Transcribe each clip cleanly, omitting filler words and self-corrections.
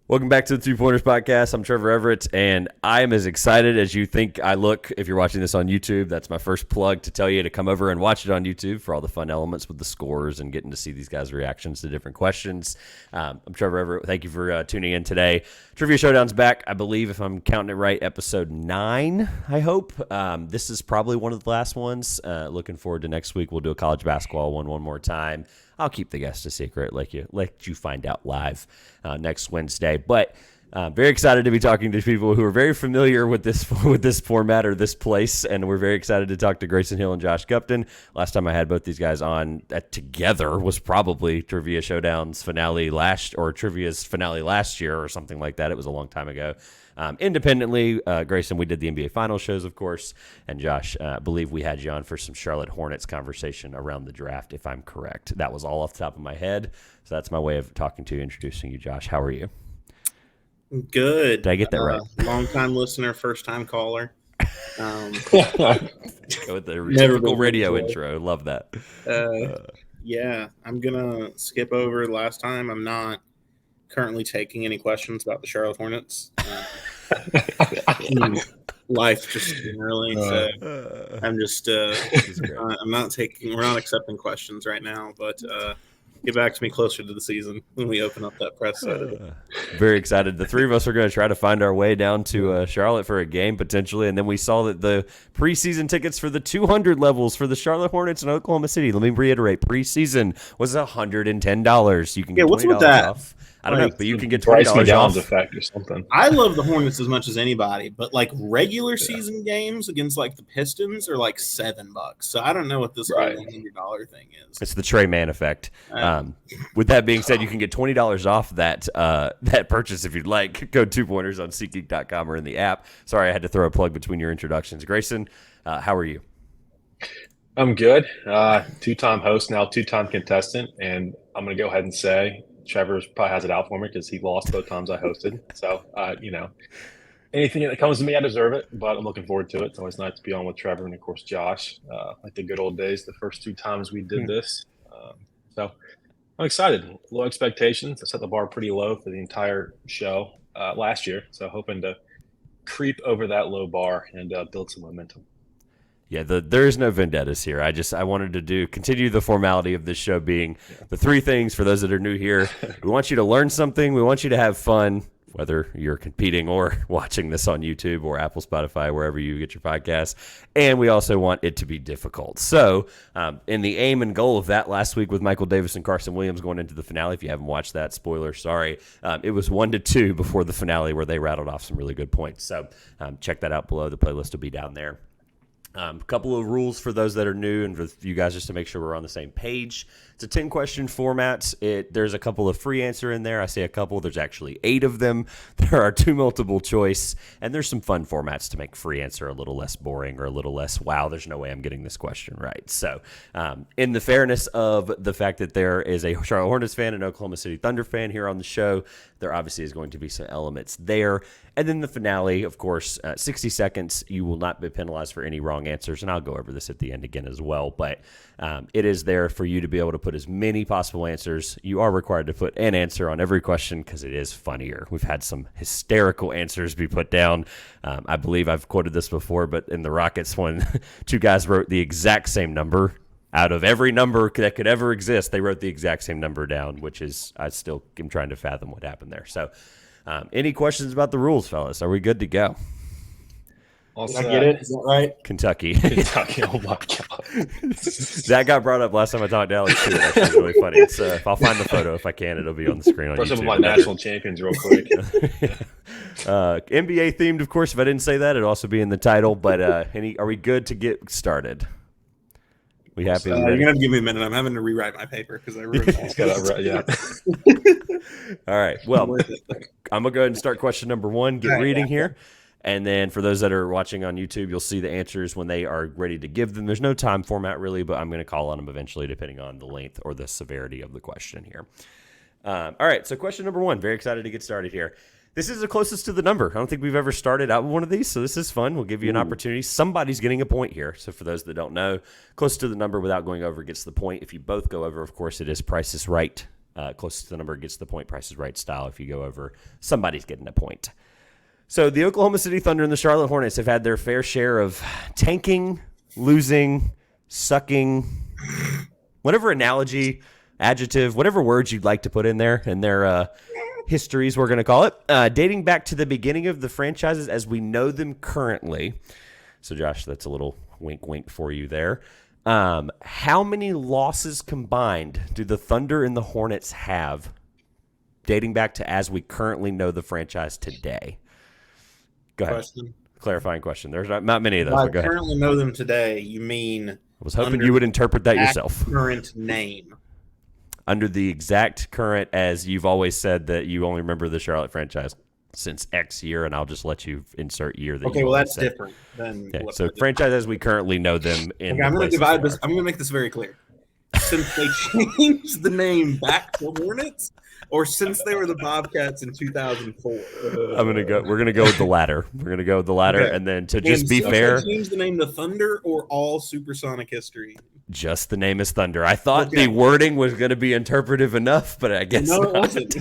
Welcome back to the 2 Pointers Podcast. I'm Trevor Everett, and I am as excited as you think I look if you're watching this on YouTube. That's my first plug to tell you to come over and watch it on YouTube for all the fun elements with the scores and getting to see these guys' reactions to different questions. I'm Trevor Everett. Thank you for tuning in today. Trivia Showdown's back, I believe, if I'm counting it right, episode 9, I hope. This is probably one of the last ones. Looking forward to next week. We'll do a college basketball one more time. I'll keep the guest a secret, let you find out live next Wednesday. But very excited to be talking to people who are very familiar with this format or this place, and we're very excited to talk to Grayson Hill and Josh Gupton. Last time I had both these guys on together was probably Trivia Showdown's finale Trivia's finale last year or something like that. It was a long time ago. Independently, Grayson, we did the NBA Finals shows, of course, and Josh, I believe we had you on for some Charlotte Hornets conversation around the draft, if I'm correct. That was all off the top of my head, so that's my way of talking to you, introducing you, Josh. How are you? Good. Did I get that right? Long-time listener, first-time caller. Go with the typical radio intro. Love that. Yeah, I'm going to skip over last time. I'm not currently taking any questions about the Charlotte Hornets. Life just generally. So I'm just I'm not taking. We're not accepting questions right now, but get back to me closer to the season when we open up that press Saturday. Very excited. The three of us are going to try to find our way down to Charlotte for a game potentially, and then we saw that the preseason tickets for the 200 levels for the Charlotte Hornets in Oklahoma City. Let me reiterate: preseason was $110. You can get what's $20 with that? Off. I don't know, but you can get $20 off. Effect or something. I love the Hornets as much as anybody, but like regular season games against like the Pistons are like $7. So I don't know what this $100 thing is. It's the Trey Mann effect. With that being said, you can get $20 off that purchase if you'd like. Go 2 Pointers on SeatGeek.com or in the app. Sorry, I had to throw a plug between your introductions. Grayson, how are you? I'm good. 2-time host, now 2-time contestant, and I'm going to go ahead and say Trevor probably has it out for me because he lost both times I hosted. So, anything that comes to me, I deserve it, but I'm looking forward to it. It's always nice to be on with Trevor and, of course, Josh, like the good old days, the first 2 times we did this. So I'm excited. Low expectations. I set the bar pretty low for the entire show last year, so hoping to creep over that low bar and build some momentum. Yeah, there is no vendettas here. I wanted to continue the formality of this show being the 3 things for those that are new here. We want you to learn something. We want you to have fun, whether you're competing or watching this on YouTube or Apple, Spotify, wherever you get your podcasts. And we also want it to be difficult. So in the aim and goal of that last week with Michael Davis and Carson Williams going into the finale, if you haven't watched that, spoiler, sorry, it was 1-2 before the finale where they rattled off some really good points. So check that out below. The playlist will be down there. A couple of rules for those that are new and for you guys just to make sure we're on the same page. It's a 10-question format. There's a couple of free answer in there. I say a couple. There's actually 8 of them. There are 2 multiple choice, and there's some fun formats to make free answer a little less boring or a little less, wow, there's no way I'm getting this question right. So in the fairness of the fact that there is a Charlotte Hornets fan and Oklahoma City Thunder fan here on the show, there obviously is going to be some elements there. And then the finale, of course, 60 seconds. You will not be penalized for any wrong answers, and I'll go over this at the end again as well. But it is there for you to be able to put as many possible answers. You are required to put an answer on every question because it is funnier. We've had some hysterical answers be put down. I believe I've quoted this before, but in the Rockets, when 2 guys wrote the exact same number, out of every number that could ever exist, they wrote the exact same number down, which is, I still am trying to fathom what happened there. So any questions about the rules, fellas? Are we good to go? Did I get it? Is that right? Kentucky. Oh, my God. That got brought up last time I talked to Alex, too. That was really funny. It's, if I'll find the photo, if I can, it'll be on the screen on First YouTube. of my national champions real quick. NBA themed, of course. If I didn't say that, it'd also be in the title. But are we good to get started? We happy? You're going to have to give me a minute. I'm having to rewrite my paper because I ruined it. Yeah. All right. Well, I'm going to go ahead and start question number 1. Get reading here. And then for those that are watching on YouTube, you'll see the answers when they are ready to give them. There's no time format really, but I'm going to call on them eventually depending on the length or the severity of the question here. All right, so question number 1. Very excited to get started here. This is the closest to the number. I don't think we've ever started out with one of these, so this is fun. We'll give you an opportunity. Somebody's getting a point here. So for those that don't know, close to the number without going over gets the point. If you both go over, of course, it is Price is Right. Closest to the number gets the point. Price is Right style. If you go over, somebody's getting a point. So the Oklahoma City Thunder and the Charlotte Hornets have had their fair share of tanking, losing, sucking, whatever analogy, adjective, whatever words you'd like to put in there, and their histories, we're going to call it, dating back to the beginning of the franchises as we know them currently. So, Josh, that's a little wink for you there. How many losses combined do the Thunder and the Hornets have dating back to as we currently know the franchise today? Go ahead. Clarifying question. There's not many of those. I but go ahead. currently know them today. You mean I was hoping you would interpret that yourself. Current name. Under the exact current, as you've always said that you only remember the Charlotte franchise since X year, and I'll just let you insert year. That okay, well, that's different than okay, so franchise as we currently know them. Okay, I'm going to divide this. I'm going to make this very clear. Since they changed the name back to Hornets, or since they were the Bobcats in 2004. We're gonna go with the latter. We're gonna go with the latter, okay. And then to just be fair, they changed the name to Thunder or all Supersonic history. Just the name is Thunder. I thought the wording was going to be interpretive enough, but I guess no, not. It wasn't.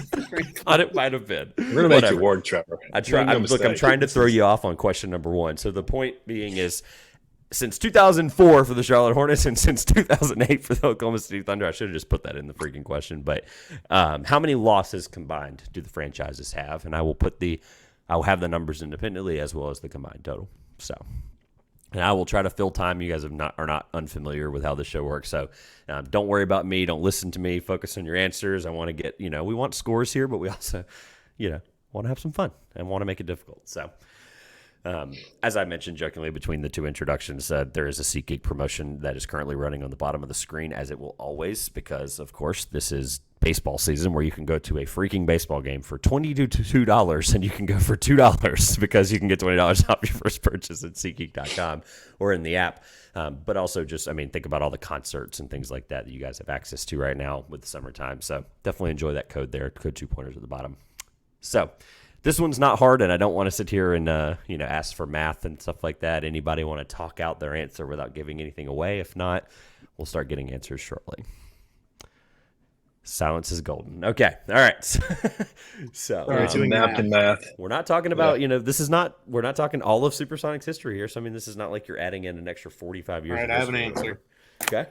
Thought it might have been. We're going to make you word, Trevor. I'm trying to throw you off on question number one. So the point being is, since 2004 for the Charlotte Hornets and since 2008 for the Oklahoma City Thunder, I should have just put that in the freaking question. But how many losses combined do the franchises have? And I will have the numbers independently as well as the combined total. So. And I will try to fill time. You guys are not unfamiliar with how this show works. So don't worry about me. Don't listen to me. Focus on your answers. I want to get, we want scores here, but we also, want to have some fun and want to make it difficult. So as I mentioned jokingly between the two introductions, there is a SeatGeek promotion that is currently running on the bottom of the screen, as it will always, because, of course, this is baseball season where you can go to a freaking baseball game for $22 and you can go for $2 because you can get $20 off your first purchase at SeatGeek.com or in the app. But also just, think about all the concerts and things like that you guys have access to right now with the summertime. So definitely enjoy that code there. Code 2 pointers at the bottom. So this one's not hard, and I don't want to sit here and, ask for math and stuff like that. Anybody want to talk out their answer without giving anything away? If not, we'll start getting answers shortly. Silence is golden. Okay. All right. So math. We're not talking about, we're not talking all of Supersonic's history here. So, this is not like you're adding in an extra 45 years. All right, I have an answer. Okay.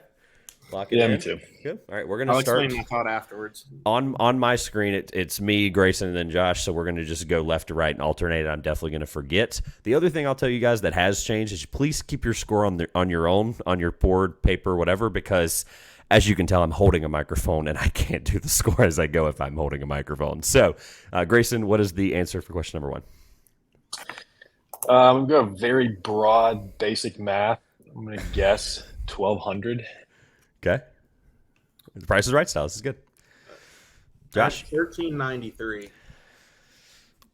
Lock it in. Me too. Good. All right, we're going to start. I'll explain my thought afterwards. On my screen, it's me, Grayson, and then Josh. So we're going to just go left to right and alternate. I'm definitely going to forget. The other thing I'll tell you guys that has changed is please keep your score on your own, on your board, paper, whatever, because as you can tell, I'm holding a microphone, and I can't do the score as I go if I'm holding a microphone. So, Grayson, what is the answer for question number one? I'm going to go very broad, basic math. I'm going to guess 1,200. Okay. The Price is Right style. This is good. Josh? 1393.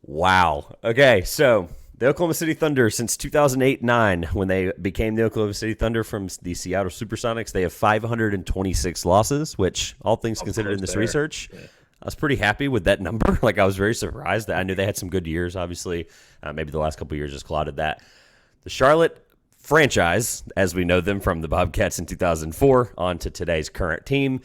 Wow. Okay, so the Oklahoma City Thunder, since 2008-9, when they became the Oklahoma City Thunder from the Seattle Supersonics, they have 526 losses, which, all things considered in this research, I was pretty happy with that number. I was very surprised. I knew they had some good years, obviously. Maybe the last couple of years just clouded that. The Charlotte franchise, as we know them from the Bobcats in 2004 on to today's current team,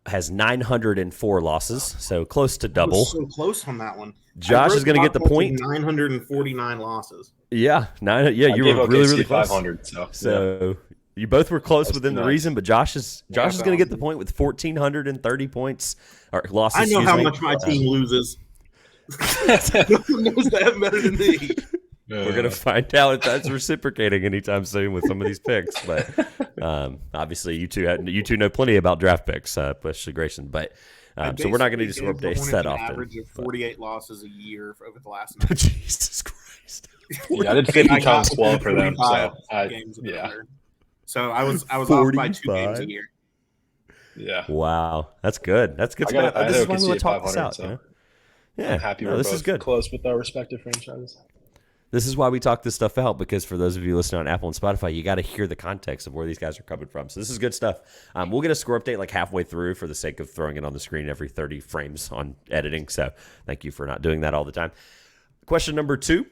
has 904 losses, so close to double. So close on that one. Josh is going to get the point. 949 losses. Yeah, you were really close. 500. So you both were close within the reason, but Josh is going to get the point with 1,430 points or losses. I know how much my team loses. No one knows that better than me. We're going to find out if that's reciprocating anytime soon with some of these picks. But obviously, you two know plenty about draft picks, especially Grayson. But so we're not going to do score updates that often. Average of 48 losses a year over the last. Jesus Christ! Yeah, I did 50 times 12 for them. So I was off by 2 games a year. Yeah. Wow, that's good. That's good. This is why we want to talk this out. Yeah, I'm happy we're this both is good. Close with our respective franchises. This is why we talk this stuff out, because for those of you listening on Apple and Spotify, you got to hear the context of where these guys are coming from. So this is good stuff. We'll get a score update like halfway through for the sake of throwing it on the screen every 30 frames on editing. So thank you for not doing that all the time. Question number 2.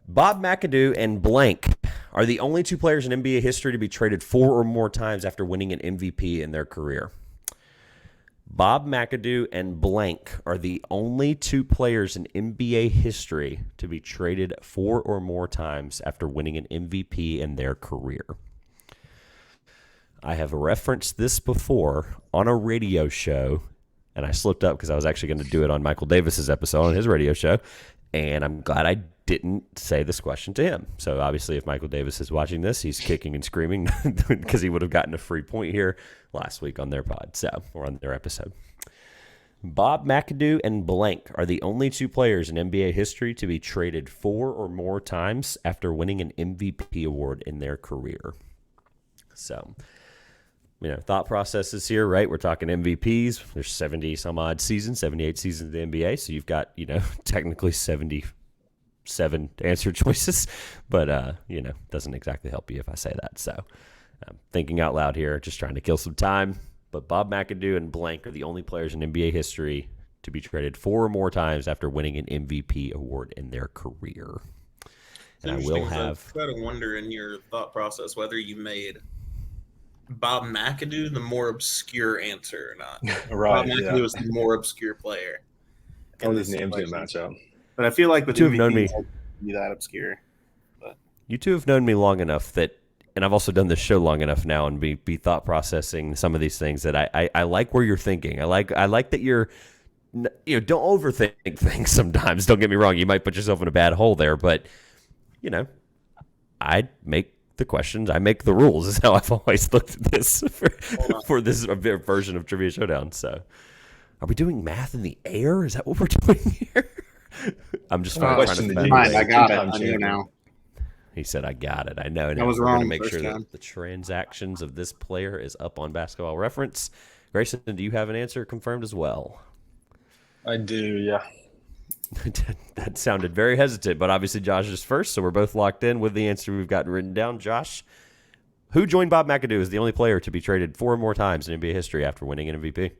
Bob McAdoo and blank are the only 2 players in NBA history to be traded 4 or more times after winning an MVP in their career. Bob McAdoo and blank are the only 2 players in NBA history to be traded 4 or more times after winning an MVP in their career. I have referenced this before on a radio show, and I slipped up because I was actually going to do it on Michael Davis's episode on his radio show, and I'm glad I didn't say this question to him. So obviously if Michael Davis is watching this, he's kicking and screaming because he would have gotten a free point here last week on their pod, or on their episode. Bob McAdoo and blank are the only 2 players in NBA history to be traded 4 or more times after winning an MVP award in their career. So, thought processes here, right? We're talking MVPs. There's 70 some odd seasons, 78 seasons in the NBA. So you've got, technically 77 answer choices, but, doesn't exactly help you if I say that. So I'm thinking out loud here, just trying to kill some time. But Bob McAdoo and blank are the only players in NBA history to be traded 4 or more times after winning an MVP award in their career. And I will have... I try to wonder in your thought process whether you made Bob McAdoo the more obscure answer or not. Right, Bob McAdoo was the more obscure player. All these names going to match up. But I feel like you 2 have known me. Be that obscure. But you 2 have known me long enough that, and I've also done this show long enough now and be thought processing some of these things that I like where you're thinking. I like that you're, don't overthink things sometimes. Don't get me wrong. You might put yourself in a bad hole there, but, I make the questions. I make the rules is how I've always looked at this for this version of Trivia Showdown. So are we doing math in the air? Is that what we're doing here? I'm just trying to I got it. I know now. He said, I got it. I know. Now I was we're wrong going to make sure time. that the transactions of this player is up on Basketball Reference. Grayson, do you have an answer confirmed as well? I do, yeah. That sounded very hesitant, but obviously Josh is first, so we're both locked in with the answer we've gotten written down. Josh, who joined Bob McAdoo as the only player to be traded 4 or more times in NBA history after winning an MVP?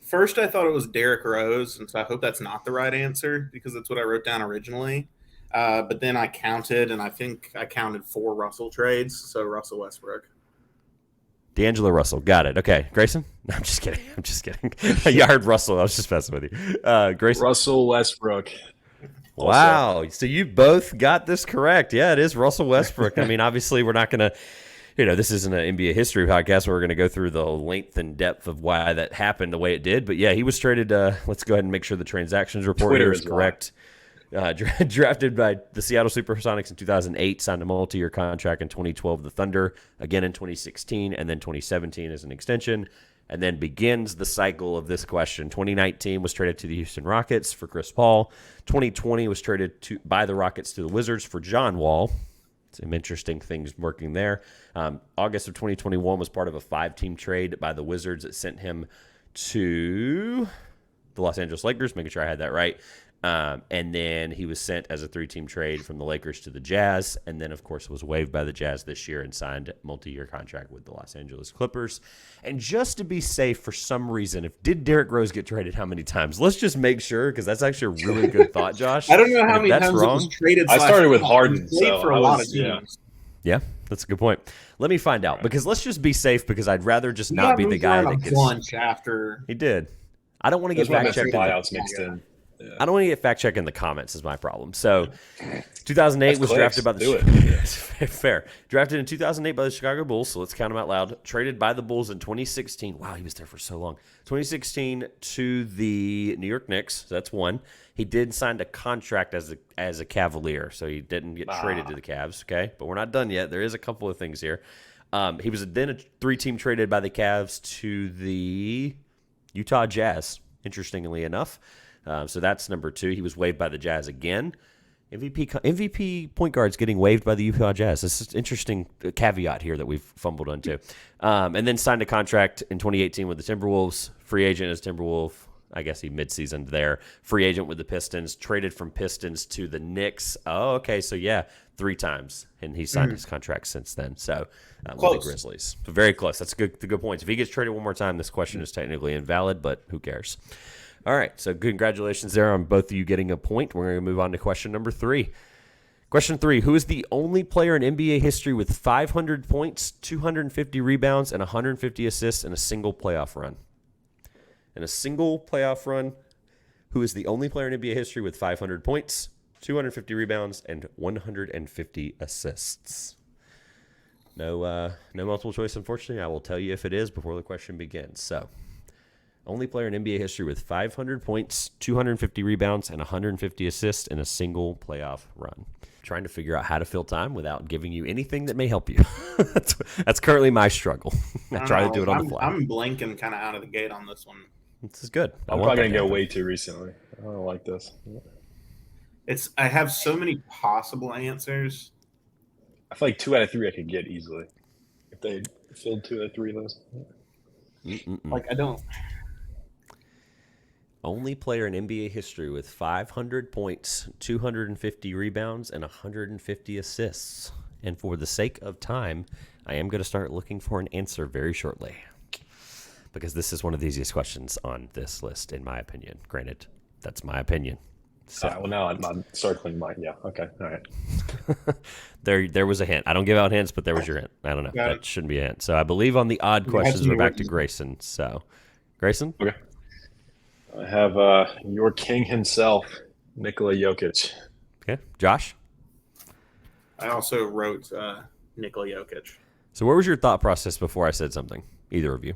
First, I thought it was Derrick Rose, and so I hope that's not the right answer because that's what I wrote down originally. But then I counted, and I think I counted 4 Russell trades, so Russell Westbrook. D'Angelo Russell. Got it. Okay. Grayson? No, I'm just kidding. You heard Russell. I was just messing with you. Grayson? Russell Westbrook. Wow. So you both got this correct. Yeah, it is Russell Westbrook. I mean, obviously, we're not going to, this isn't an NBA history podcast where we're going to go through the length and depth of why that happened the way it did. But yeah, he was traded. Let's go ahead and make sure the transactions report here is correct. Drafted by the Seattle Supersonics in 2008, signed a multi-year contract in 2012, the Thunder, again in 2016, and then 2017 as an extension, and then begins the cycle of this question. 2019 was traded to the Houston Rockets for Chris Paul. 2020 was traded by the Rockets to the Wizards for John Wall. Some interesting things working there. August of 2021 was part of a 5-team trade by the Wizards that sent him to the Los Angeles Lakers, making sure I had that right. And then he was sent as a 3-team trade from the Lakers to the Jazz, and then, of course, was waived by the Jazz this year and signed a multi-year contract with the Los Angeles Clippers. And just to be safe, for some reason, did Derrick Rose get traded how many times? Let's just make sure, because that's actually a really good thought, Josh. I don't know how many times it was traded. I started with Harden, so for a lot of teams. Yeah, that's a good point. Let me find out, because let's just be safe, because I'd rather just not be the guy that gets lunch after. He did. I don't want to get fact-checked. Buyouts mixed in. Yeah. I don't want to get fact checked in the comments is my problem. So 2008 was drafted by the fair. Drafted in 2008 by the Chicago Bulls, so let's count him out loud. Traded by the Bulls in 2016. Wow, he was there for so long. 2016 to the New York Knicks. So that's one. He did sign a contract as a Cavalier, so he didn't get traded to the Cavs, okay? But we're not done yet. There is a couple of things here. He was then a 3-team traded by the Cavs to the Utah Jazz, interestingly enough. So that's number 2. He was waived by the Jazz again. MVP point guards getting waived by the Utah Jazz. This is an interesting caveat here that we've fumbled into. And then signed a contract in 2018 with the Timberwolves. Free agent as Timberwolf. I guess he mid-seasoned there. Free agent with the Pistons, traded from Pistons to the Knicks. Oh, okay, so yeah, 3 times, and he signed his contract since then. So with the Grizzlies, so very close. That's good points. If he gets traded one more time, this question is technically invalid, but who cares? All right, so congratulations there on both of you getting a point. We're going to move on to question number 3. Question 3, who is the only player in NBA history with 500 points, 250 rebounds, and 150 assists in a single playoff run? In a single playoff run, who is the only player in NBA history with 500 points, 250 rebounds, and 150 assists? No multiple choice, unfortunately. I will tell you if it is before the question begins. So, only player in NBA history with 500 points, 250 rebounds, and 150 assists in a single playoff run. Trying to figure out how to fill time without giving you anything that may help you. That's currently my struggle. I try to do it on the fly. I'm blanking kind of out of the gate on this one. This is good. I'm probably going to go way too recently. I don't like this. I have so many possible answers. I feel like 2 out of 3 I could get easily if they filled 2 out of 3 of those. Like, I don't. Only player in NBA history with 500 points, 250 rebounds, and 150 assists. And for the sake of time, I am going to start looking for an answer very shortly, because this is one of the easiest questions on this list, in my opinion. Granted, that's my opinion. So. Well, now I'm circling mine. Yeah. Okay. All right. There was a hint. I don't give out hints, but there was your hint. I don't know. That shouldn't be a hint. So I believe on the odd questions, we're back to Grayson. So, Grayson? Okay. I have your king himself, Nikola Jokic. Okay. Josh? I also wrote Nikola Jokic. So what was your thought process before I said something? Either of you?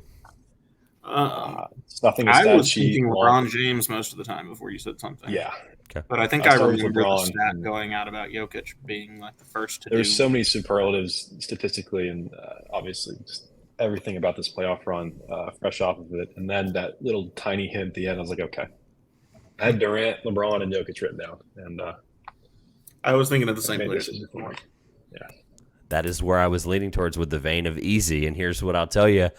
It's nothing. I was thinking LeBron James most of the time before you said something. Yeah. Okay. But I think I remember the stat going out about Jokic being like the first to do. There's so many superlatives statistically and obviously just everything about this playoff run, fresh off of it. And then that little tiny hint at the end, I was like, okay. I had Durant, LeBron, and Jokic written down. And I was thinking of the same place. Yeah. That is where I was leaning towards with the vein of easy. And here's what I'll tell you.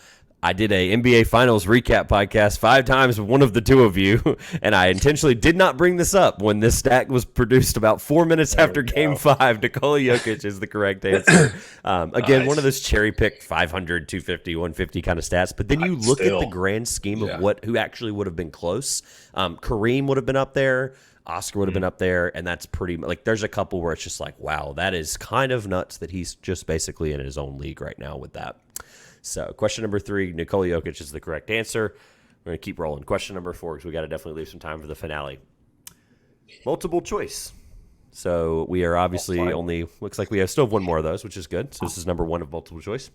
I did a NBA Finals recap podcast 5 times with one of the 2 of you, and I intentionally did not bring this up when this stat was produced about 4 minutes after Game 5. Nikola Jokic is the correct answer. Again, nice. One of those cherry-picked 500, 250, 150 kind of stats, but then you look at the grand scheme of who actually would have been close. Kareem would have been up there. Oscar would have been up there, and that's pretty – like there's a couple where it's just like, wow, that is kind of nuts that he's just basically in his own league right now with that. So question number 3, Nikola Jokic is the correct answer. We're going to keep rolling. Question number 4, because we got to definitely leave some time for the finale. Multiple choice. So we are obviously only – looks like we still have one more of those, which is good. So this is number 1 of multiple choice.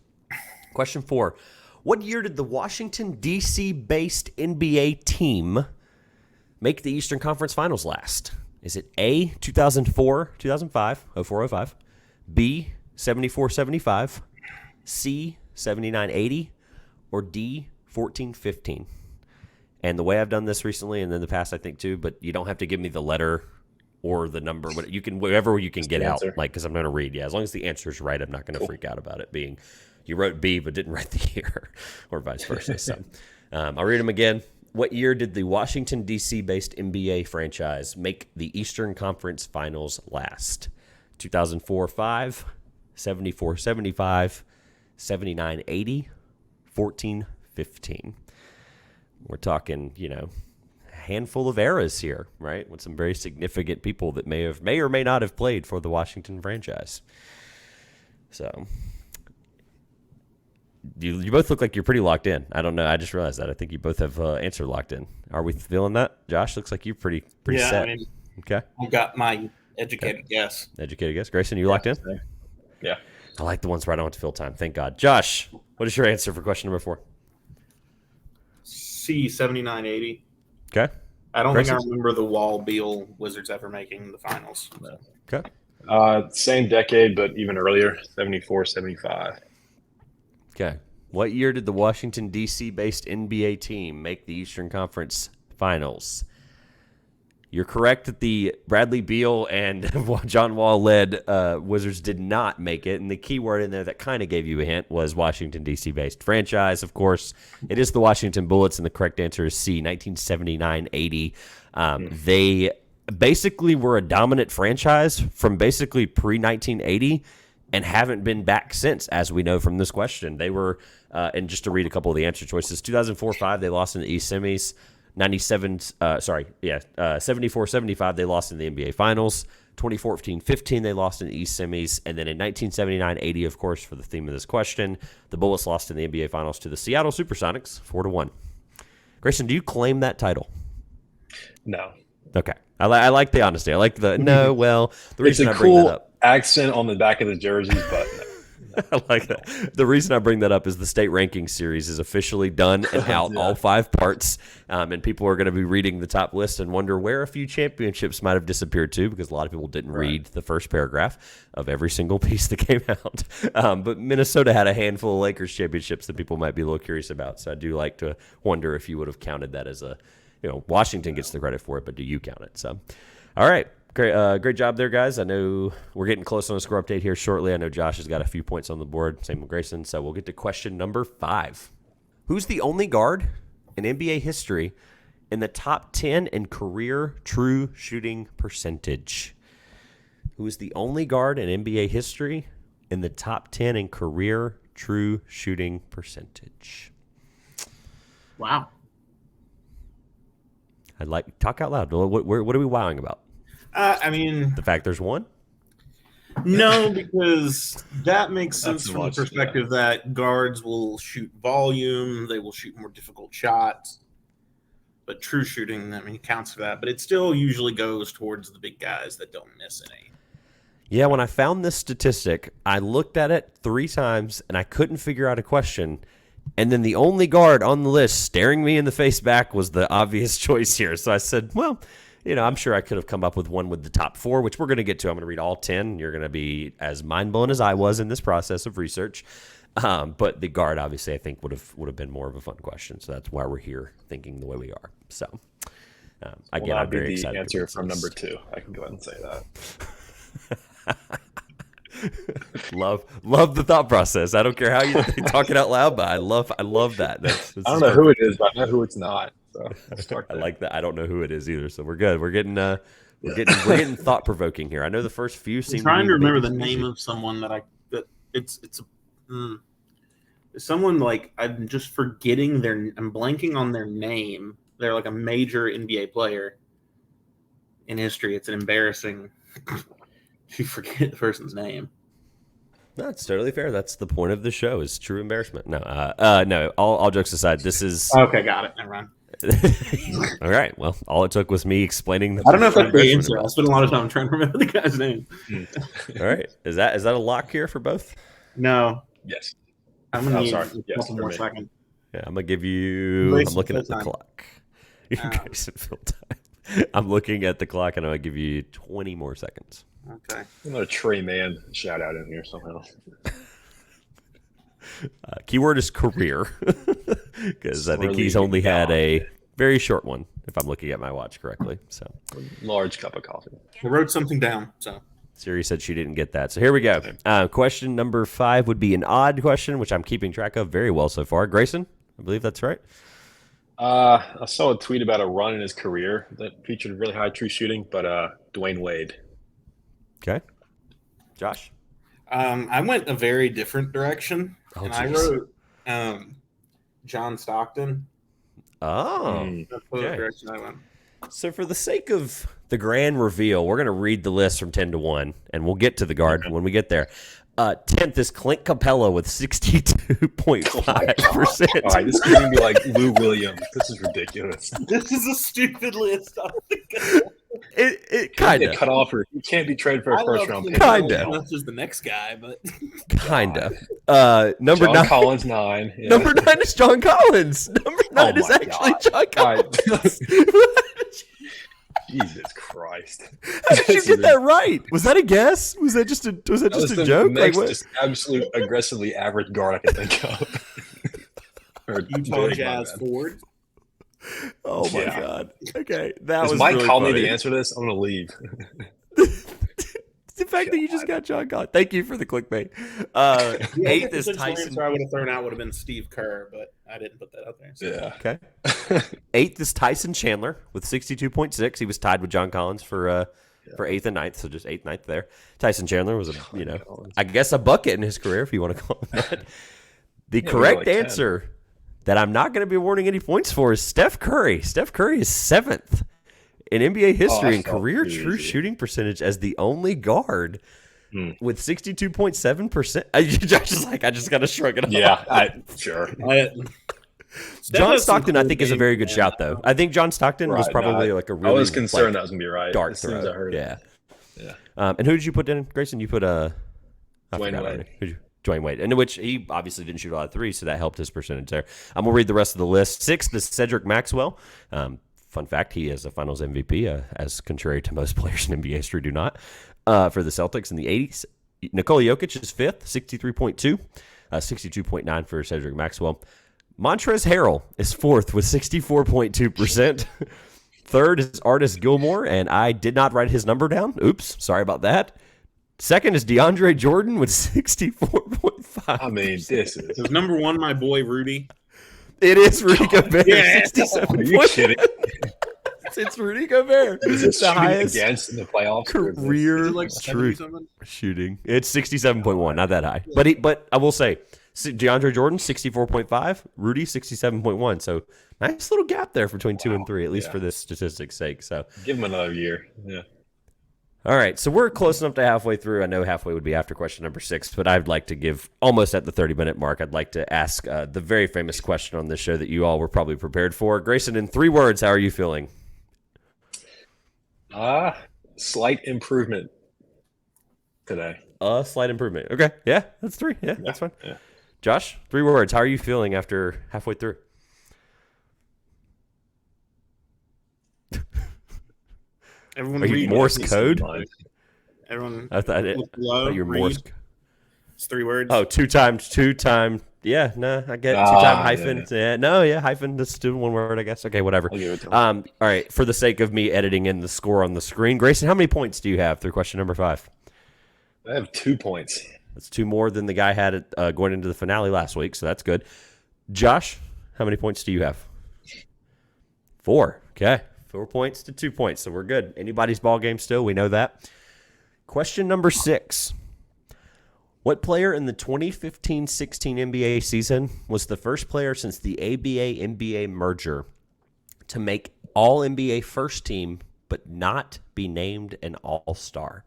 Question 4, what year did the Washington, D.C.-based NBA team make the Eastern Conference Finals last? Is it A, 2004, 2005, 04-05, B, 74-75, C, 79-80, or D, 14-15? And the way I've done this recently and in the past, I think too, but you don't have to give me the letter or the number, but you can whatever you can get out, like because I'm going to read. Yeah, as long as the answer is right, I'm not going to freak out about it being you wrote B but didn't write the year, or vice versa. So I'll read them again. What year did the Washington, D.C.-based NBA franchise make the Eastern Conference Finals last? 2004-05, 74-75, 79-80, 14-15. We're talking, a handful of eras here, right? With some very significant people that may or may not have played for the Washington franchise. So you both look like you're pretty locked in. I don't know. I just realized that. I think you both have answer locked in. Are we feeling that? Josh, looks like you're pretty set. I mean, okay. I've got my educated guess. Educated guess. Grayson, you locked in? Yeah. I like the ones where I don't have to fill time. Thank God. Josh, what is your answer for question number 4? C, 79-80. Okay. I don't think I remember the Wall-Beal Wizards ever making the finals. So. Okay. Same decade, but even earlier, 74-75. Okay. What year did the Washington, D.C.-based NBA team make the Eastern Conference Finals? You're correct that the Bradley Beal and John Wall-led Wizards did not make it, and the key word in there that kind of gave you a hint was Washington, D.C.-based franchise, of course. It is the Washington Bullets, and the correct answer is C, 1979-80. They basically were a dominant franchise from basically pre-1980 and haven't been back since, as we know from this question. They were, and just to read a couple of the answer choices, 2004-05, they lost in the East Semis. 74-75, they lost in the NBA Finals. 2014-15, they lost in the East Semis. And then in 1979-80, of course, for the theme of this question, the Bullets lost in the NBA Finals to the Seattle Supersonics 4-1. Grayson, do you claim that title? No. Okay. I like the honesty. I like the no. Well, the reason it's a I bring cool that up, accent on the back of the jerseys, but no. I like that. The reason I bring that up is the state ranking series is officially done and out, all 5 parts, and people are going to be reading the top list and wonder where a few championships might have disappeared to, because a lot of people didn't read the first paragraph of every single piece that came out. But Minnesota had a handful of Lakers championships that people might be a little curious about, so I do like to wonder if you would have counted that as a, Washington gets the credit for it, but do you count it? So, all right. Great job there, guys. I know we're getting close on a score update here shortly. I know Josh has got a few points on the board, same with Grayson. So we'll get to question number 5. Who's the only guard in NBA history in the top 10 in career true shooting percentage? Who is the only guard in NBA history in the top 10 in career true shooting percentage? Wow. I'd like talk out loud. What are we wowing about? I mean, the fact there's one? No, because that makes sense from the much, perspective that guards will shoot volume, they will shoot more difficult shots. But true shooting, I mean, counts for that. But it still usually goes towards the big guys that don't miss any. Yeah, when I found this statistic, I looked at it 3 times, and I couldn't figure out a question. And then the only guard on the list staring me in the face back was the obvious choice here. So I said, well, I'm sure I could have come up with one with the top 4, which we're going to get to. I'm going to read all 10. You're going to be as mind-blown as I was in this process of research. But the guard, obviously, I think would have been more of a fun question. So that's why we're here thinking the way we are. So, again, I'm very excited. The answer from number 2. I can go ahead and say that. love the thought process. I don't care how you talk it out loud, but I love that. I don't know who it is, but I know who it's not. So I like that. I don't know who it is either. So we're good. We're getting thought provoking here. I know the first few seem. I'm trying to remember the name of someone it's someone like I'm just forgetting I'm blanking on their name. They're like a major NBA player in history. It's embarrassing to forget the person's name. That's totally fair. That's the point of the show, is true embarrassment. No, no. All jokes aside, this is okay. Got it. Never mind. All right. Well, all it took was me explaining. I don't know if that's the answer. I spent a lot of time trying to remember the guy's name. All right. Is that a lock here for both? No. Yes. I'm gonna need a couple more seconds. Yeah, I'm gonna give you. I'm looking at the clock. Grayson fill time. I'm looking at the clock, and I'm gonna give you 20 more seconds. Okay. Another Trey Mann shout out in here somehow. Keyword is career, because I think he's only had a very short one, if I'm looking at my watch correctly. So large cup of coffee. I wrote something down. So Siri said she didn't get that. So here we go. Question number 5 would be an odd question, which I'm keeping track of very well so far. Grayson, I believe that's right. I saw a tweet about a run in his career that featured really high true shooting, but Dwayne Wade. Okay. Josh? I went a very different direction, and geez. I wrote John Stockton. Oh. That's the direction I went. So for the sake of the grand reveal, we're going to read the list from 10 to 1, and we'll get to the guard when we get there. 10th is Clint Capella with 62.5%. All right, this is going to be like Lou Williams. This is ridiculous. This is a stupid list. It kind of cut off, or you can't be traded for a first round pick. Kinda. That's just the next guy, but kind of. Number John 9. Collins 9. Yeah. Number 9 is John Collins. Number 9 is actually John Collins. Jesus Christ! How did you get that right? Was that a guess? Was that just a joke? Next, just absolute aggressively average guard I can think of. Utah Jazz forward. Oh my Yeah. God. Okay, that Does was Mike really call me funny. the answer to this? I'm gonna leave. The fact that you just got John Collins. Thank you for the clickbait. The Eighth other is potential Tyson. answer I would have thrown out would have been Steve Kerr, but I didn't put that out there. So. Yeah. Okay. Eighth is Tyson Chandler with 62.6. He was tied with John Collins for eighth and ninth, so just eighth, ninth there. Tyson Chandler was I guess a bucket in his career, if you want to call him that. The correct answer that I'm not going to be awarding any points for is Steph Curry. Steph Curry is seventh in NBA history in career true shooting percentage as the only guard with 62.7%. Josh is like, I just got to shrug it off. Yeah, sure. John Stockton, I think, is a very good shot, though. I think John Stockton was probably like a really. I was concerned that was gonna be right. Dart as soon as I throw. heard Yeah. Yeah. And who did you put in, Grayson? You put Dwayne Wade. Dwayne Wade, in which he obviously didn't shoot a lot of threes, so that helped his percentage there. I'm gonna read the rest of the list. Sixth is Cedric Maxwell. Fun fact: he is a Finals MVP, as contrary to most players in NBA history do not. For the Celtics in the 80s, Nikola Jokic is fifth, 63.2, 62.9 for Cedric Maxwell. Montrezl Harrell is fourth with 64.2%. Third is Artis Gilmore, and I did not write his number down. Oops, sorry about that. Second is DeAndre Jordan with 64.5. I mean, this is. So number one, my boy Rudy. It is Rudy Gobert. Yeah. 67. Are you kidding? It's Rudy Gobert. Is it the highest against in the playoffs? career Is it like 70 true something? shooting. It's 67.1, not that high. But I will say, DeAndre Jordan 64.5, Rudy 67.1. So nice little gap there between 2 and 3, at least for this statistic's sake. So give him another year. Yeah. All right, so we're close enough to halfway through. I know halfway would be after question number 6, but I'd like to give almost at the 30-minute mark. I'd like to ask the very famous question on this show that you all were probably prepared for. Grayson, in 3 words, how are you feeling? Slight improvement today. Slight improvement. Okay, yeah, that's 3. Yeah, that's fine. Yeah. Josh, 3 words. How are you feeling after halfway through? Everyone Are you read Morse it. code? Everyone I thought you're Morse. It's 3 words. Oh, two times. Yeah, no, I get 2 time hyphen. Yeah, hyphen. That's still 1 word, I guess. Okay, whatever. I'll give it to him. All right, for the sake of me editing in the score on the screen, Grayson, how many points do you have through question number 5? I have 2 points. That's 2 more than the guy had going into the finale last week, so that's good. Josh, how many points do you have? 4. Okay, 4 points to 2 points, so we're good. Anybody's ball game still, we know that. Question number 6. What player in the 2015-16 NBA season was the first player since the ABA-NBA merger to make All-NBA first team but not be named an All-Star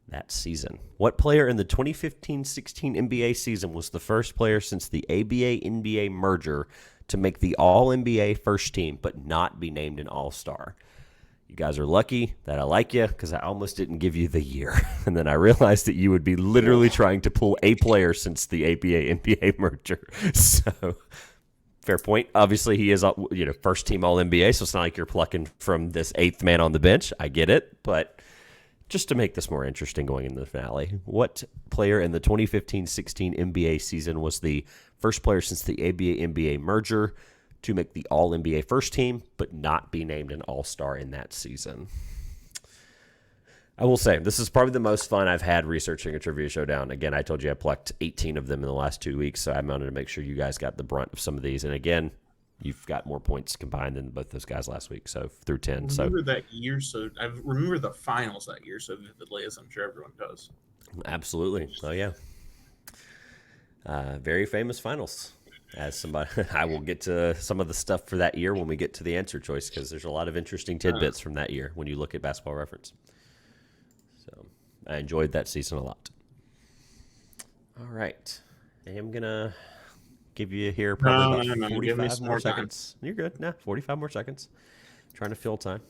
that season? What player in the 2015-16 NBA season was the first player since the ABA-NBA merger to make the All-NBA first team but not be named an All-Star? You guys are lucky that I like you because I almost didn't give you the year. And then I realized that you would be literally trying to pull a player since the ABA-NBA merger. So, fair point. Obviously, he is first team All-NBA, so it's not like you're plucking from this 8th man on the bench. I get it. But just to make this more interesting going into the finale, what player in the 2015-16 NBA season was the first player since the ABA-NBA merger to make the All-NBA first team, but not be named an All-Star in that season? I will say, this is probably the most fun I've had researching a trivia showdown. Again, I told you I plucked 18 of them in the last 2 weeks, so I wanted to make sure you guys got the brunt of some of these. And again, you've got more points combined than both those guys last week, so through 10. I remember that year, so I remember the finals that year so vividly, as I'm sure everyone does. Absolutely. Oh, yeah. Very famous finals. As somebody, I will get to some of the stuff for that year when we get to the answer choice, because there's a lot of interesting tidbits from that year when you look at Basketball Reference. So I enjoyed that season a lot. All right. I am going to give you here probably about 45 more seconds. You're good. No, 45 more seconds. Trying to fill time.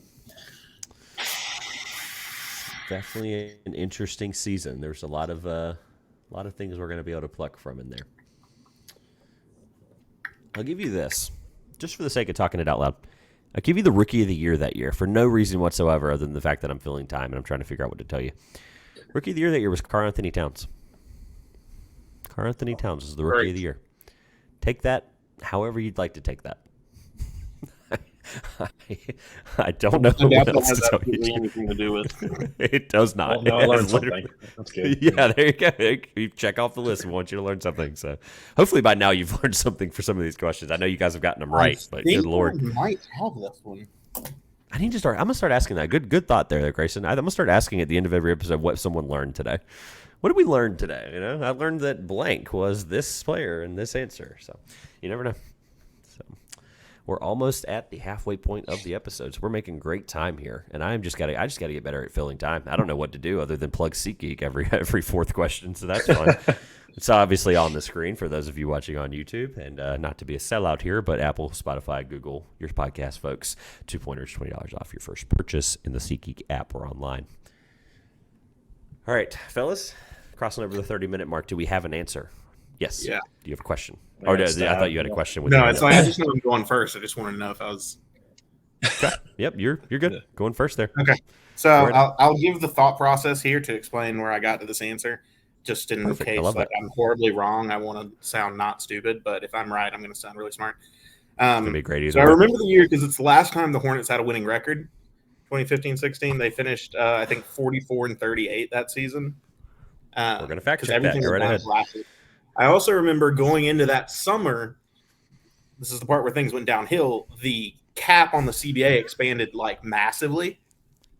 Definitely an interesting season. There's a lot of things we're going to be able to pluck from in there. I'll give you this, just for the sake of talking it out loud. I'll give you the Rookie of the Year that year for no reason whatsoever other than the fact that I'm filling time and I'm trying to figure out what to tell you. Rookie of the Year that year was Karl-Anthony Towns. Karl-Anthony Towns is the Rookie of the Year. Take that however you'd like to take that. I don't know I doubt what that else has to tell absolutely you. anything to do with. It does not. Well, no, I It learned has something. literally- That's good. Yeah, there you go. You check off the list. We want you to learn something. So hopefully by now you've learned something for some of these questions. I know you guys have gotten them right, but good Lord. I might have this one. I need to start. I'm gonna start asking that. Good thought there, Grayson. I'm gonna start asking at the end of every episode what someone learned today. What did we learn today? You know, I learned that blank was this player and this answer. So you never know. So we're almost at the halfway point of the episodes. We're making great time here, and I just gotta get better at filling time. I don't know what to do other than plug SeatGeek every fourth question. So that's fun. It's obviously on the screen for those of you watching on YouTube, and not to be a sellout here, but Apple, Spotify, Google, your podcast folks, 2 pointers, $20 off your first purchase in the SeatGeek app or online. All right, fellas, crossing over the 30-minute mark. Do we have an answer? Yes. Yeah. Do you have a question? Or I thought you had a question. With No, you. it's like I just know I'm going first. I just want to know if I was. Okay. Yep, you're good. Going first there. Okay. So I'll give the thought process here to explain where I got to this answer. Just in Perfect. I case love like that. I'm horribly wrong, I want to sound not stupid, but if I'm right, I'm going to sound really smart. It's gonna be great either So I way. remember the year because it's the last time the Hornets had a winning record. 2015-16, they finished I think 44-38 that season. We're gonna fact 'cause check that. everything Go was right down ahead. to last year. I also remember going into that summer. This is the part where things went downhill. The cap on the CBA expanded like massively.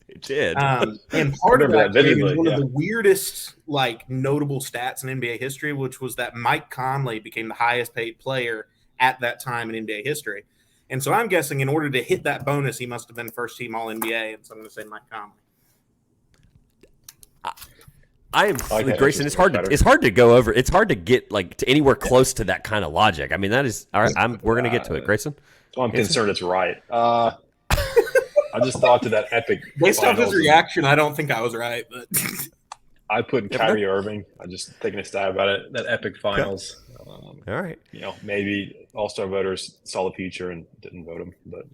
It did. And part of remember that that is vividly, one yeah. of the weirdest, like, notable stats in NBA history, which was that Mike Conley became the highest paid player at that time in NBA history. And so I'm guessing in order to hit that bonus, he must have been first team All NBA. And so I'm going to say Mike Conley. I am like that. Grayson. It's hard to go over. It's hard to get like to anywhere close to that kind of logic. I mean, that is. All right, we're gonna get to it, Grayson. Well, I'm concerned it's right. I just thought to that epic. Based off his finals, reaction, I don't think I was right. But I put in Kyrie Irving. I'm just taking a stab at it. That epic finals. All right, Maybe All-Star voters saw the future and didn't vote him, but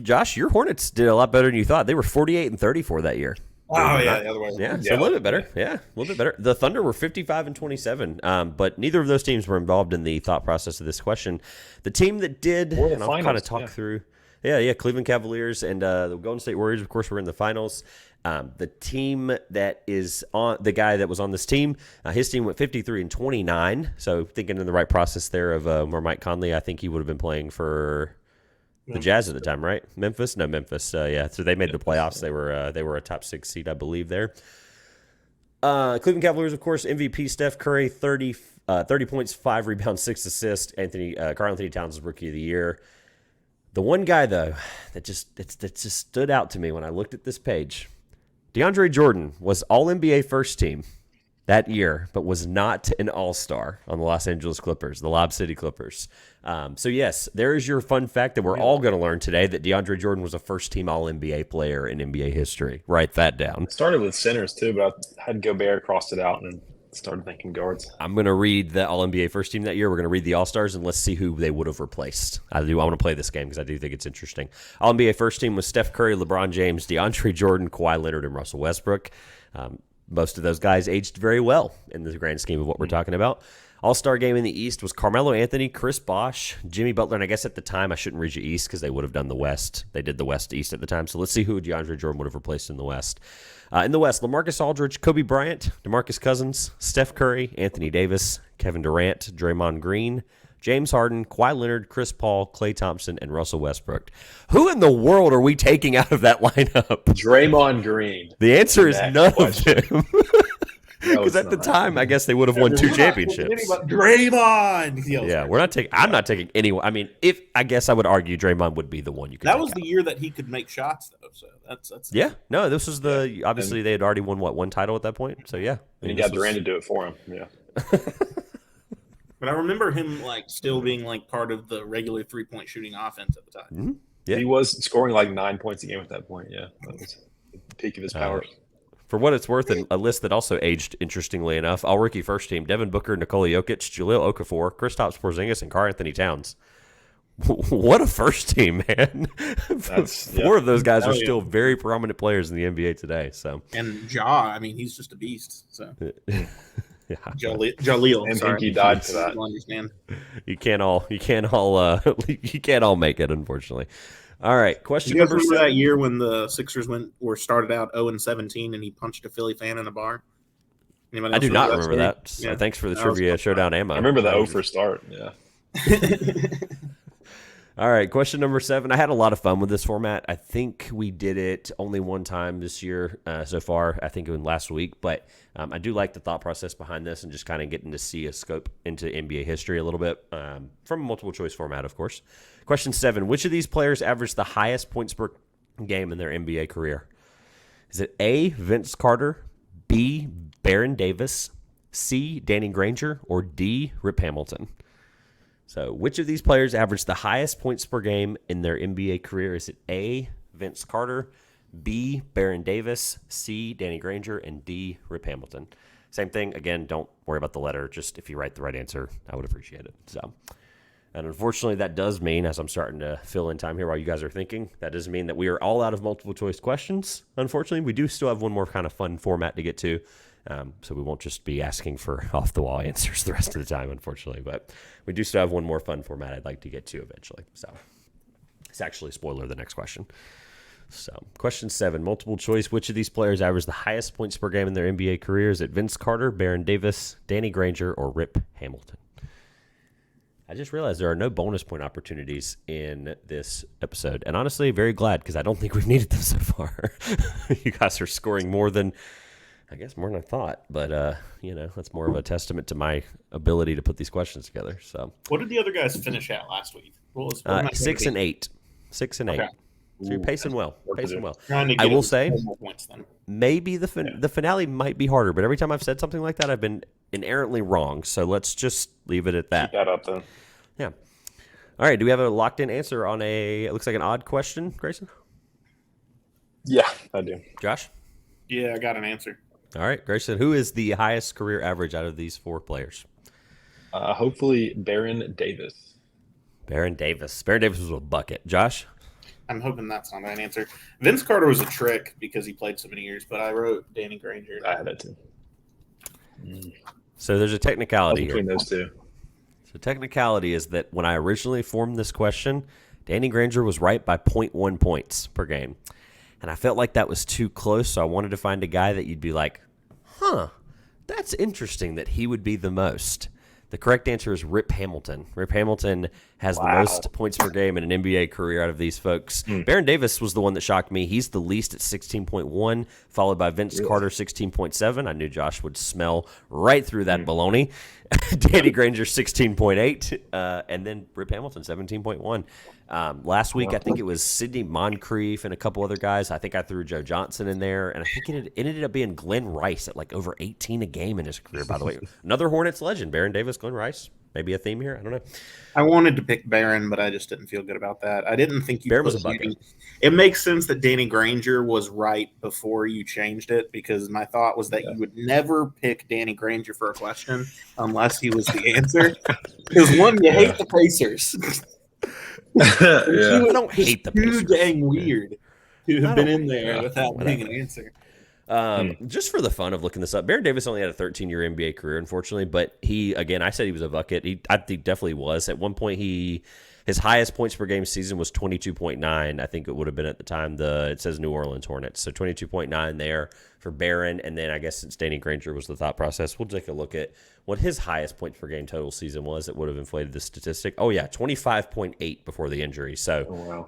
Josh, your Hornets did a lot better than you thought. They were 48-34 that year. oh yeah, the other way. Yeah, so a little bit better. Yeah, a little bit better. The Thunder were 55-27, but neither of those teams were involved in the thought process of this question. The team that did, Or the and I'll finals, kind of talk through. Yeah, Cleveland Cavaliers and the Golden State Warriors, of course, were in the finals. The team that is on the guy that was on this team, his team went 53-29. So thinking in the right process there of more Mike Conley, I think he would have been playing for the Jazz at the time, right? Memphis. Yeah, so they made the playoffs. They were a top 6 seed, I believe. There. Cleveland Cavaliers, of course, MVP Steph Curry, 30 points, 5 rebounds, 6 assists. Karl Anthony Towns is Rookie of the Year. The one guy though that just stood out to me when I looked at this page, DeAndre Jordan was All NBA first team that year, but was not an All-Star on the Los Angeles Clippers, the Lob City Clippers. So yes, there is your fun fact that we're all going to learn today, that DeAndre Jordan was a first-team All-NBA player in NBA history. Write that down. it started with centers too, but I had Gobert crossed it out and started thinking guards. I'm going to read the All-NBA first team that year. We're going to read the All-Stars, and let's see who they would have replaced. I want to play this game because I do think it's interesting. All-NBA first team was Steph Curry, LeBron James, DeAndre Jordan, Kawhi Leonard, and Russell Westbrook. Most of those guys aged very well in the grand scheme of what we're talking about. All-Star game in the East was Carmelo Anthony, Chris Bosh, Jimmy Butler, and I guess at the time I shouldn't read you East because they would have done the West. They did the West East at the time. So let's see who DeAndre Jordan would have replaced in the West. In the West, LaMarcus Aldridge, Kobe Bryant, DeMarcus Cousins, Steph Curry, Anthony Davis, Kevin Durant, Draymond Green, James Harden, Kawhi Leonard, Chris Paul, Klay Thompson, and Russell Westbrook. Who in the world are we taking out of that lineup? Draymond Green. The answer is That none question. of them. Because at the time, I guess they would have won 2 championships. Draymond. Yeah, I'm not taking anyone. I mean, I guess I would argue Draymond would be the one you could. That was the year that he could make shots, though. So that's. Yeah, no, this was obviously they had already won one title at that point. So yeah, And he got Durant to do it for him. Yeah. But I remember him still being part of the regular 3-point shooting offense at the time. Mm-hmm. Yeah. He was scoring 9 points a game at that point. Yeah, that was the peak of his power. For what it's worth, a list that also aged interestingly enough: All Rookie first team, Devin Booker, Nikola Jokic, Jahlil Okafor, Kristaps Porzingis, and Karl Anthony Towns. What a first team, man! 4 of those guys are still very prominent players in the NBA today. So and he's just a beast. So yeah, Jahlil, And sorry. Pinky died for that. I understand. you can't all make it, unfortunately. All right, You question guys number remember 7. that year when the Sixers started out 0-17 and he punched a Philly fan in a bar? Anybody I else do not remember story? that. So Yeah, thanks for the that was trivia fun. showdown ammo. I remember the 0 for start. Yeah. All right, question number 7. I had a lot of fun with this format. I think we did it only one time this year so far. I think it was last week, but I do like the thought process behind this and just kind of getting to see a scope into NBA history a little bit from a multiple choice format, of course. Question 7. Which of these players averaged the highest points per game in their NBA career? Is it A, Vince Carter, B, Baron Davis, C, Danny Granger, or D, Rip Hamilton? So which of these players averaged the highest points per game in their NBA career? Is it A, Vince Carter, B, Baron Davis, C, Danny Granger, and D, Rip Hamilton? Same thing. Again, don't worry about the letter. Just if you write the right answer, I would appreciate it. So, and unfortunately, that does mean, as I'm starting to fill in time here while you guys are thinking, that does mean that we are all out of multiple choice questions. Unfortunately, we do still have one more kind of fun format to get to. So we won't just be asking for off-the-wall answers the rest of the time, unfortunately. But we do still have one more fun format I'd like to get to eventually. So it's actually a spoiler of the next question. So question 7, multiple choice. Which of these players averaged the highest points per game in their NBA career? Is it Vince Carter, Baron Davis, Danny Granger, or Rip Hamilton? I just realized there are no bonus point opportunities in this episode. And honestly, very glad because I don't think we've needed them so far. You guys are scoring more than I thought, but that's more of a testament to my ability to put these questions together. So, what did the other guys finish at last week? What 6 and 8, 6 and 8. Okay. So you're pacing well, Trying to get I will say, more points then. maybe the finale might be harder, but every time I've said something like that, I've been inerrantly wrong. So let's just leave it at that. Keep that up then. Yeah. All right. Do we have a locked in answer on it looks like an odd question, Grayson? Yeah, I do. Josh? Yeah, I got an answer. All right, Grayson. Who is the highest career average out of these 4 players? Hopefully Baron Davis. Baron Davis. Baron Davis was a bucket. Josh? I'm hoping that's not an answer. Vince Carter was a trick because he played so many years, but I wrote Danny Granger. I had that too. So there's a technicality here. Between those two. So technicality is that when I originally formed this question, Danny Granger was right by 0.1 points per game. And I felt like that was too close, so I wanted to find a guy that you'd be like, that's interesting that he would be the most. The correct answer is Rip Hamilton. Rip Hamilton has the most points per game in an NBA career out of these folks. Baron Davis was the one that shocked me. He's the least at 16.1, followed by Vince Carter, 16.7. I knew Josh would smell right through that baloney. Danny Granger, 16.8, and then Rip Hamilton, 17.1. Last week, I think it was Sidney Moncrief and a couple other guys. I think I threw Joe Johnson in there, and I think it ended up being Glenn Rice at like over 18 a game in his career, by the way. Another Hornets legend, Baron Davis, Glenn Rice. Maybe a theme here. I don't know. I wanted to pick Baron, but I just didn't feel good about that. I didn't think you. Baron was a bucket. It makes sense that Danny Granger was right before you changed it because my thought was that you would never pick Danny Granger for a question unless he was the answer. Because one, you hate the Pacers. I don't hate the Pacers. Too dang weird to have been in there without being an answer. Just for the fun of looking this up, Baron Davis only had a 13-year NBA career, unfortunately. But I said he was a bucket. I think definitely was. At one point, his highest points per game season was 22.9. I think it would have been at the time. It says New Orleans Hornets, so 22.9 there for Baron. And then I guess since Danny Granger was the thought process, we'll take a look at what his highest points per game total season was. It would have inflated the statistic. Oh yeah, 25.8 before the injury. So,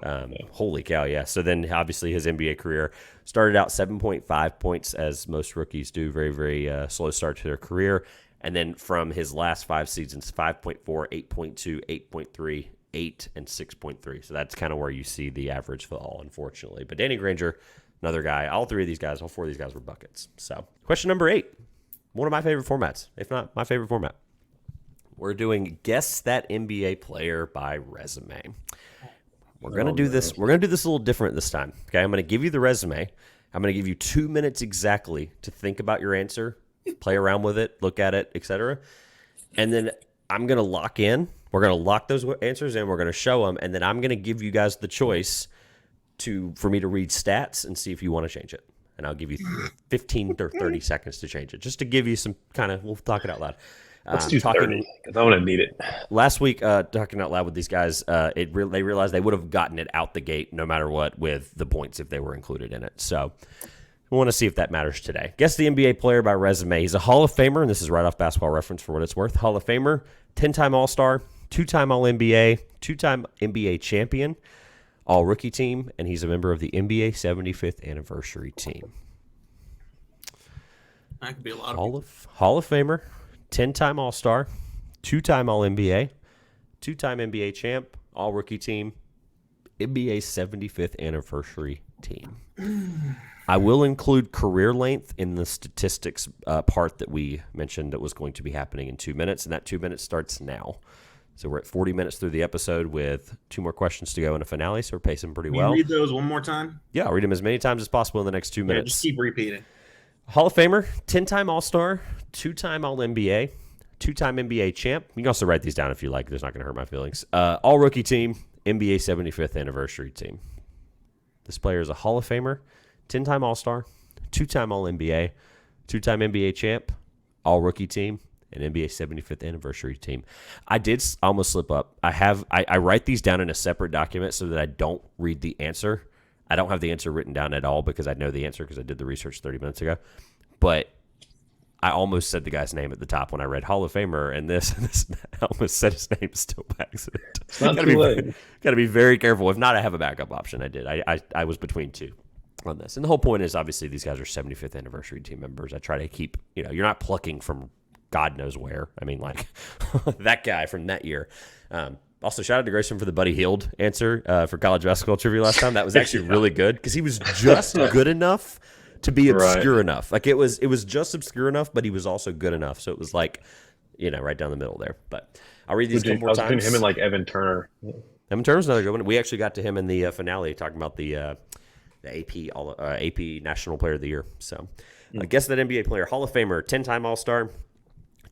holy cow, yeah. So then obviously his NBA career started out 7.5 points, as most rookies do. Very, very slow start to their career. And then from his last 5 seasons, 5.4, 8.2, 8.3, 8, and 6.3. So that's kind of where you see the average fall, unfortunately. But Danny Granger, another guy. All 4 of these guys were buckets. So question number 8. One of my favorite formats, if not my favorite format. We're doing Guess That NBA Player by Resume. We're going to do this. We're going to do this a little different this time. Okay, I'm going to give you the resume. I'm going to give you 2 minutes exactly to think about your answer, play around with it, look at it, etc. And then I'm going to lock in. We're going to lock those answers in. We're going to show them, and then I'm going to give you guys the choice for me to read stats and see if you want to change it. And I'll give you 15 or 30 seconds to change it, just to give you some kind of, we'll talk it out loud. Let's do 30 because I want to need it. Last week, talking out loud with these guys, they realized they would have gotten it out the gate no matter what with the points if they were included in it. So we want to see if that matters today. Guess the NBA player by resume. He's a Hall of Famer, and this is right off Basketball Reference for what it's worth. Hall of Famer, 10-time All-Star, 2-time All-NBA, 2-time NBA champion, All-Rookie team, and he's a member of the NBA 75th anniversary team. That could be a lot of Hall of Famer, 10-time All-Star, 2-time All-NBA, 2-time NBA champ, All-Rookie team, NBA 75th anniversary team. I will include career length in the statistics part that we mentioned that was going to be happening in 2 minutes, and that 2 minutes starts now. So we're at 40 minutes through the episode with 2 more questions to go in a finale, so we're pacing pretty well. Can you read those one more time? Yeah, I'll read them as many times as possible in the next 2 minutes. Just keep repeating. Hall of Famer, 10-time All-Star, 2-time All-NBA, 2-time NBA champ. You can also write these down if you like. It's not going to hurt my feelings. All-Rookie team, NBA 75th anniversary team. This player is a Hall of Famer, 10-time All-Star, 2-time All-NBA, 2-time NBA champ, All-Rookie team, and NBA 75th anniversary team. I did almost slip up. I write these down in a separate document so that I don't read the answer. I don't have the answer written down at all because I know the answer because I did the research 30 minutes ago. But I almost said the guy's name at the top when I read Hall of Famer, and this I almost said his name still by accident. It's not too late. Got to be very careful. If not, I have a backup option. I did. I was between two on this. And the whole point is obviously these guys are 75th anniversary team members. I try to keep, you're not plucking from God knows where. I mean, like that guy from that year. Also, shout out to Grayson for the Buddy Hield answer for college basketball trivia last time. That was actually really good because he was just good enough to be obscure enough. Like it was just obscure enough, but he was also good enough. So it was like, right down the middle there. But I'll read these a couple more times. Him and like Evan Turner. Evan Turner's another good one. We actually got to him in the finale talking about the AP National Player of the Year. So guess that NBA player, Hall of Famer, 10-time All-Star,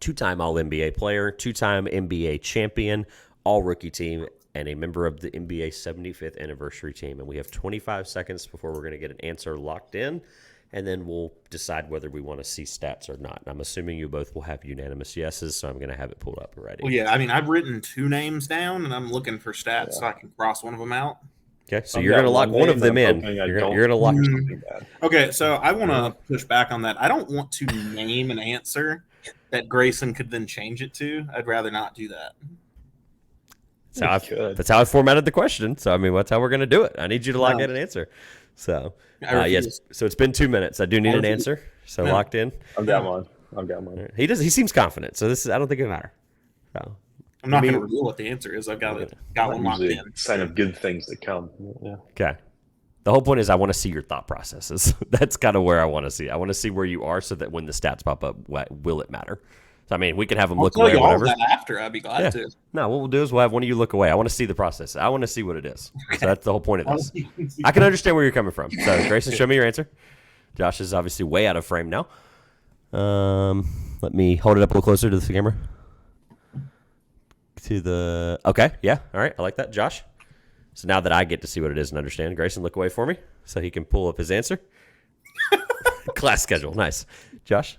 2-time All-NBA player, 2-time NBA champion, All-Rookie team, and a member of the NBA 75th anniversary team. And we have 25 seconds before we're going to get an answer locked in, and then we'll decide whether we want to see stats or not. And I'm assuming you both will have unanimous yeses, so I'm going to have it pulled up already. Well, yeah, I mean, I've written 2 names down, and I'm looking for stats so I can cross one of them out. Okay, so you're going to lock one of them in. You're going to lock something bad. Okay, so I want to push back on that. I don't want to name an answer that Grayson could then change it to. I'd rather not do that. That's how I formatted the question. So, I mean, that's how we're going to do it. I need you to lock in an answer. So, yes. So it's been 2 minutes. I do need an answer. So locked in. I've got one. He seems confident. So I don't think it'll matter. So I'm not going to reveal what the answer is. I've got one locked in. Sign of good things that come. Yeah. Okay. The whole point is I want to see your thought processes. That's kind of where I want to see. I want to see where you are so that when the stats pop up, will it matter? So, I mean, we can have them look away or whatever. That after, I'd be glad to. No, what we'll do is we'll have one of you look away. I want to see the process. I want to see what it is. So that's the whole point of this. I can understand where you're coming from. So, Grayson, show me your answer. Josh is obviously way out of frame now. Let me hold it up a little closer to the camera. Okay, yeah, all right, I like that. Josh? So now that I get to see what it is and understand, Grayson, look away for me so he can pull up his answer. Class schedule, nice. Josh?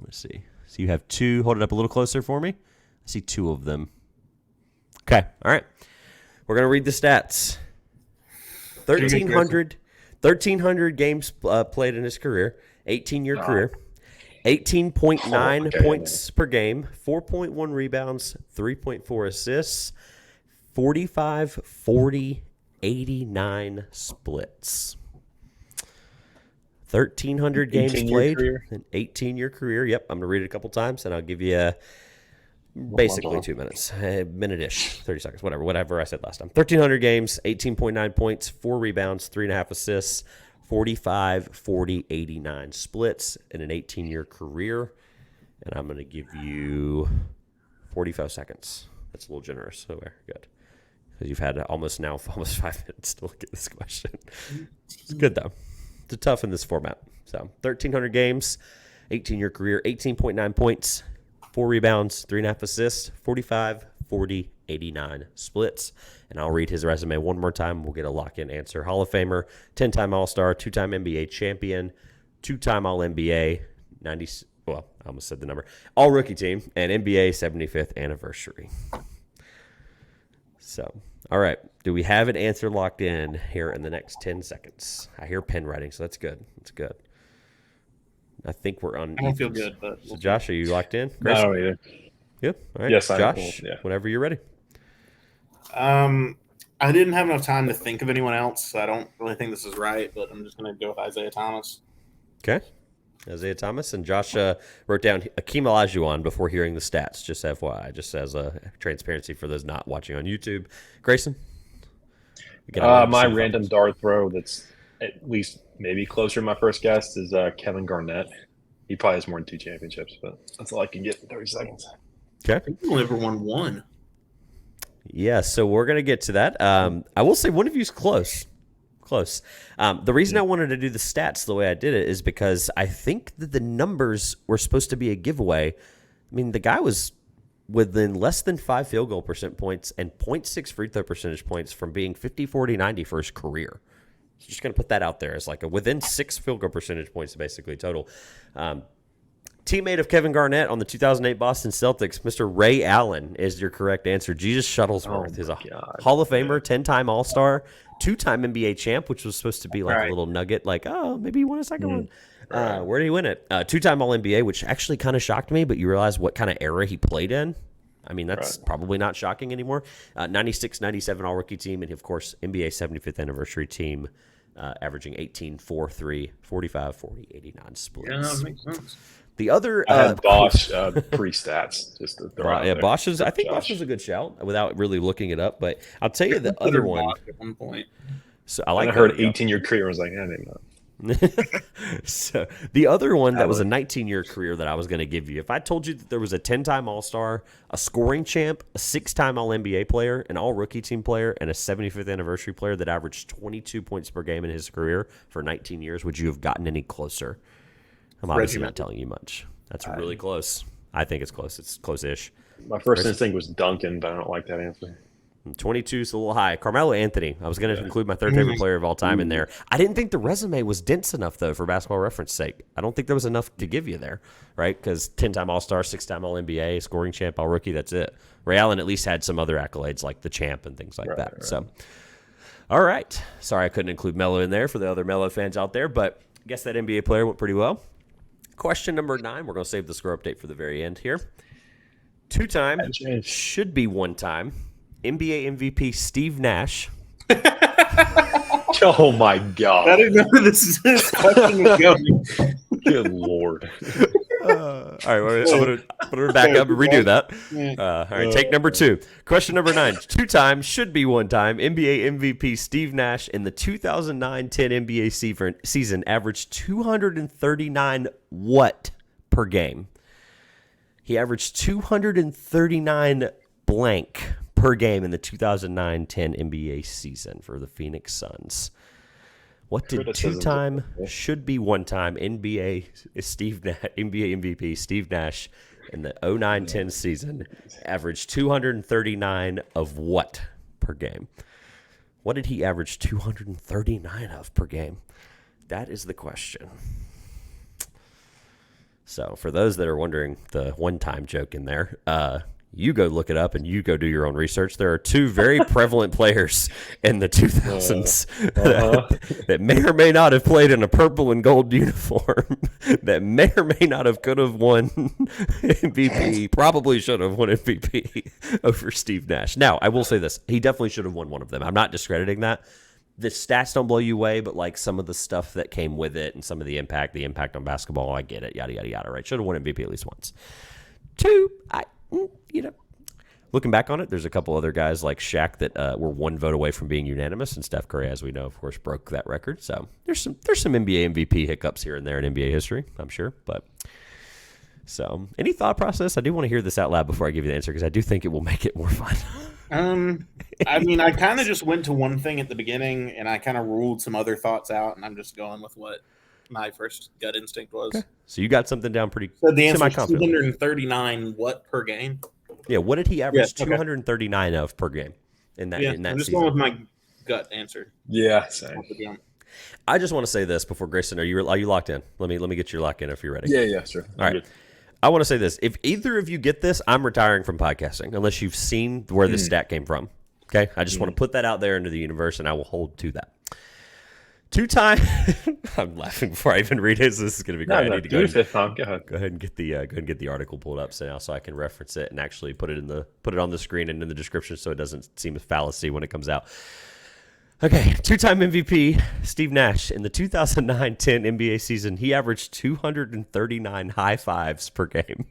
Let's see. So you have 2. Hold it up a little closer for me. I see 2 of them. Okay, all right. We're going to read the stats. 1,300 games played in his career, 18-year career. 18.9 points per game, 4.1 rebounds, 3.4 assists, 45, 40, 89 splits. 1,300 games played, an 18-year career. Yep, I'm going to read it a couple times, and I'll give you basically 2 minutes, a minute-ish, 30 seconds, whatever I said last time. 1,300 games, 18.9 points, 4 rebounds, 3.5 assists, 45, 40, 89 splits in an 18-year career. And I'm going to give you 45 seconds. That's a little generous. So very good. Because you've had almost 5 minutes to look at this question. It's good, though. It's tough in this format. So 1,300 games, 18-year career, 18.9 points, 4 rebounds, 3.5 assists, 45, 40, 89 splits. And I'll read his resume one more time. We'll get a lock-in answer. Hall of Famer, 10-time All-Star, 2-time NBA champion, 2-time All-NBA, well, I almost said the number. All rookie team and NBA 75th anniversary. So, all right. Do we have an answer locked in here in the next 10 seconds? I hear pen writing, so that's good. That's good. I think we're on. I don't feel good, but So, Josh, are you locked in? No, I don't either. Good. All right. Yes, I am. Josh, Yeah. whenever you're ready. I didn't have enough time to think of anyone else, so I don't really think this is right, but I'm just going to go with Isaiah Thomas. Okay. Isaiah Thomas. And Josh wrote down Akeem Olajuwon before hearing the stats, just FYI, just as a transparency for those not watching on YouTube. Grayson? My random dart throw that's at least maybe closer to my first guess is Kevin Garnett. He probably has more than 2 championships, but that's all I can get in 30 seconds. Okay. I think he only ever won one. Yeah, so we're going to get to that. I will say one of you's close. Close. The reason I wanted to do the stats the way I did it is because I think that the numbers were supposed to be a giveaway. I mean, the guy was within less than 5 field goal percent points and 0.6 free throw percentage points from being 50, 40, 90 for his career. So just going to put that out there as like a within 6 field goal percentage points basically total. Teammate of Kevin Garnett on the 2008 Boston Celtics, Mr. Ray Allen is your correct answer. Jesus Shuttlesworth is a Hall of Famer, 10-time All-Star, 2-time NBA champ, which was supposed to be like a little nugget, like, oh, maybe he won a second one. Where did he win it? 2-time All-NBA, which actually kind of shocked me, but you realize what kind of era he played in. I mean, that's probably not shocking anymore. 96, 97 All-Rookie team, and, of course, NBA 75th anniversary team, averaging 18, 4, 3, 45, 40, 89 splits. Yeah, that makes sense. The other I had Bosch pre-stats just to throw out there. Bosch is. I think Bosch is a good shout without really looking it up. But I'll tell you the other one. At one point. So I heard 18-year career. I was like, I didn't know. So the other one that was a 19-year career that I was going to give you. If I told you that there was a 10-time All-Star, a scoring champ, a 6-time All-NBA player, an All-Rookie team player, and a 75th anniversary player that averaged 22 points per game in his career for 19 years, would you have gotten any closer? I'm obviously not telling you much. That's really close. I think it's close. It's close-ish. My first instinct was Duncan, but I don't like that answer. 22 is a little high. Carmelo Anthony. I was going to include my third favorite player of all time in there. I didn't think the resume was dense enough, though, for Basketball Reference sake. I don't think there was enough to give you there, right? Because 10-time All-Star, 6-time All-NBA, scoring champ, All-Rookie, that's it. Ray Allen at least had some other accolades like the champ and things like that. Right. So, all right. Sorry I couldn't include Melo in there for the other Melo fans out there, but I guess that NBA player went pretty well. Question number 9. We're going to save the score update for the very end here. 2-time, should be 1-time, NBA MVP Steve Nash. Oh, my God. I didn't know where this question was going. Good Lord. All right, I'm going to back up and redo that. All right, take number 2. Question number 9. 2-time, should be 1-time, NBA MVP Steve Nash in the 2009-10 NBA season averaged 239 what per game? He averaged 239 blank per game in the 2009-10 NBA season for the Phoenix Suns. What did 2-time, should be 1-time NBA MVP Steve Nash in the 09-10 season averaged 239 of what per game? What did he average 239 of per game? That is the question. So for those that are wondering the one-time joke in there, you go look it up and you go do your own research. There are 2 very prevalent players in the 2000s that may or may not have played in a purple and gold uniform that may or may not have could have won MVP, probably should have won MVP over Steve Nash. Now, I will say this. He definitely should have won one of them. I'm not discrediting that. The stats don't blow you away, but like some of the stuff that came with it and some of the impact on basketball, I get it, yada, yada, yada, right? Should have won MVP at least once. 2, looking back on it, there's a couple other guys like Shaq that were 1 vote away from being unanimous, and Steph Curry, as we know, of course, broke that record. So there's some NBA MVP hiccups here and there in NBA history, I'm sure. But so, any thought process? I do want to hear this out loud before I give you the answer because I do think it will make it more fun. I mean, I kind of just went to one thing at the beginning, and I kind of ruled some other thoughts out, and I'm just going with what my first gut instinct was. Okay. So you got something down pretty. So the answer is 239 what per game? Yeah, what did he average 239 of per game in that I'm just season? going with my gut answer. Yeah, same. I just want to say this before Grayson. Are you locked in? Let me get you locked in if you're ready. Yeah, sure. All right. I want to say this. If either of you get this, I'm retiring from podcasting unless you've seen where this stat came from. Okay? I just want to put that out there into the universe, and I will hold to that. Two-time I'm laughing before I even read it. So this is going to be great. I need to go ahead and get the article pulled up so I can reference it and actually put it on the screen and in the description so it doesn't seem a fallacy when it comes out. Okay, two-time MVP Steve Nash in the 2009-10 NBA season. He averaged 239 high fives per game.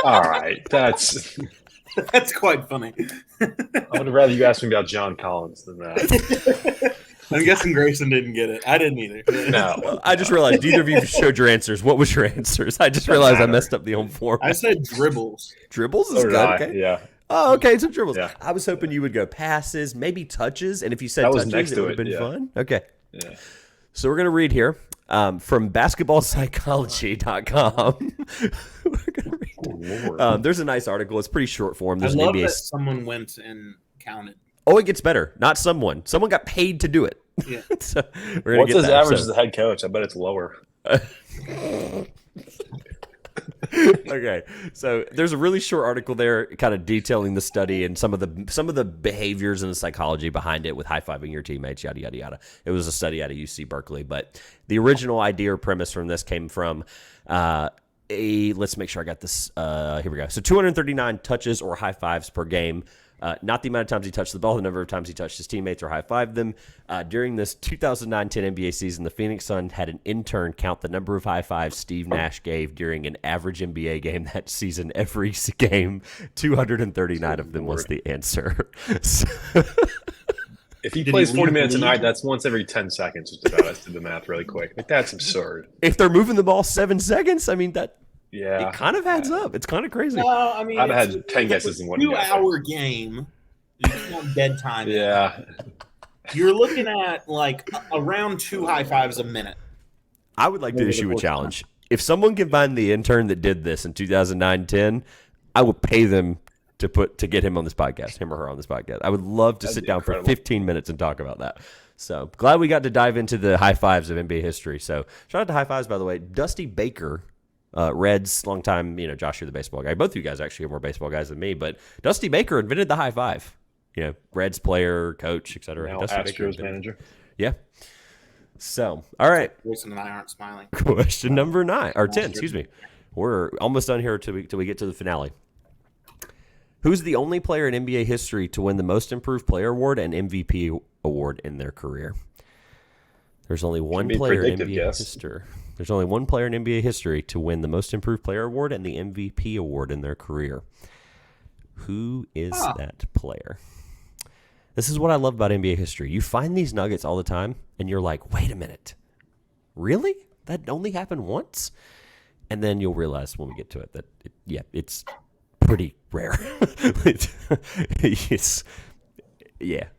All right, that's quite funny. I would have rather you ask me about John Collins than that. I'm guessing Grayson didn't get it. I didn't either. No. I just realized neither of you showed your answers. What was your answers? I just realized I messed up the home form. I said dribbles. Dribbles is good. Okay. Yeah. Oh, okay, some dribbles. Yeah. I was hoping you would go passes, maybe touches, and if you said That was touches, next it to would have it, been fun. Okay. Yeah. So we're going to read here from basketballpsychology.com. We're going to read. Lord. There's a nice article. It's pretty short form. I There's love an NBA. that someone went and counted. Oh, it gets better. Not someone. Someone got paid to do it. Yeah. So we're gonna What's get his that. average as the head coach? I bet it's lower. Okay, so there's a really short article there, kind of detailing the study and some of the behaviors and the psychology behind it, with high-fiving your teammates, yada yada yada. It was a study out of UC Berkeley, but the original idea or premise from this came from let's make sure I got this. Here we go. So 239 touches or high fives per game. Not the amount of times he touched the ball, the number of times he touched his teammates or high-fived them. During this 2009-10 NBA season, the Phoenix Suns had an intern count the number of high-fives Steve Nash gave during an average NBA game that season. Every game, 239 of them was the answer. If he plays 40 minutes a night, that's once every 10 seconds. Just about. I did the math really quick. Like, that's absurd. If they're moving the ball 7 seconds, I mean, it Yeah. kind of adds up. It's kind of crazy. No, I mean, I'd have had 10 guesses in one. 2-hour game. You count dead time. Yeah. You're looking at like around 2 high fives a minute. I would like to issue a challenge. If someone can find the intern that did this in 2009-10, I would pay them to get him on this podcast, him or her on this podcast. I would love to sit down for 15 minutes and talk about that. So glad we got to dive into the high fives of NBA history. So shout out to high fives, by the way. Dusty Baker, Reds, long time, Josh, you're the baseball guy. Both of you guys actually are more baseball guys than me, but Dusty Baker invented the high five. Reds player, coach, etc. Now Dusty Baker Astros manager. Yeah. So, all right. Wilson and I aren't smiling. Question number 9 or 10. Excuse me. We're almost done here till we get to the finale. Who's the only player in NBA history to win the Most Improved Player award and MVP award in their career? There's only one player in NBA history. There's only one player in NBA history to win the Most Improved Player award and the MVP award in their career. Who is that player? This is what I love about NBA history. You find these nuggets all the time, and you're like, wait a minute. Really? That only happened once? And then you'll realize when we get to it that, it's pretty rare. It's,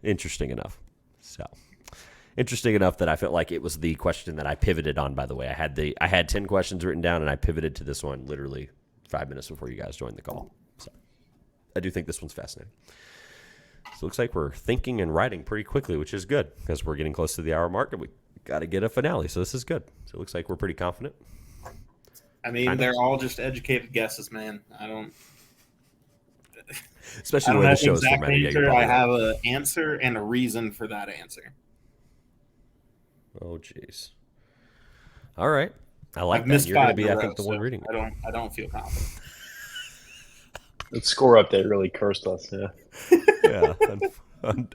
interesting enough. So, interesting enough that I felt like it was the question that I pivoted on, by the way. I had 10 questions written down, and I pivoted to this one literally 5 minutes before you guys joined the call. So, I do think this one's fascinating. So it looks like we're thinking and writing pretty quickly, which is good because we're getting close to the hour mark and we got to get a finale. So this is good. So it looks like we're pretty confident. I mean, they're all just educated guesses, man. I don't. Especially I the don't way the have show an is exact formatted. answer. I have an answer and a reason for that answer. Oh, jeez. All right. I like I've that. You're going to be, the the one reading it. I don't feel confident. That score update really cursed us. Yeah. Yeah.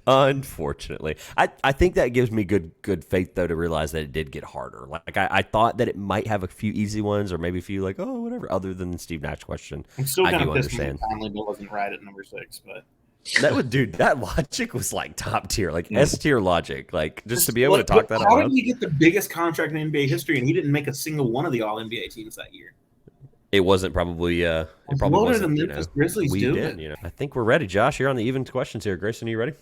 Unfortunately, I think that gives me good faith though to realize that it did get harder. Like I thought that it might have a few easy ones or maybe a few like whatever other than the Steve Nash question. I'm still I kind do of pissed understand. Conley wasn't right at number 6, but that logic was like top tier, like S tier logic. Like just to be able to talk that out. How did he get the biggest contract in NBA history and he didn't make a single one of the All NBA teams that year? It wasn't probably. It probably what wasn't. are the Memphis Grizzlies we doing? did. I think we're ready. Josh, you're on the even questions here. Grayson, are you ready?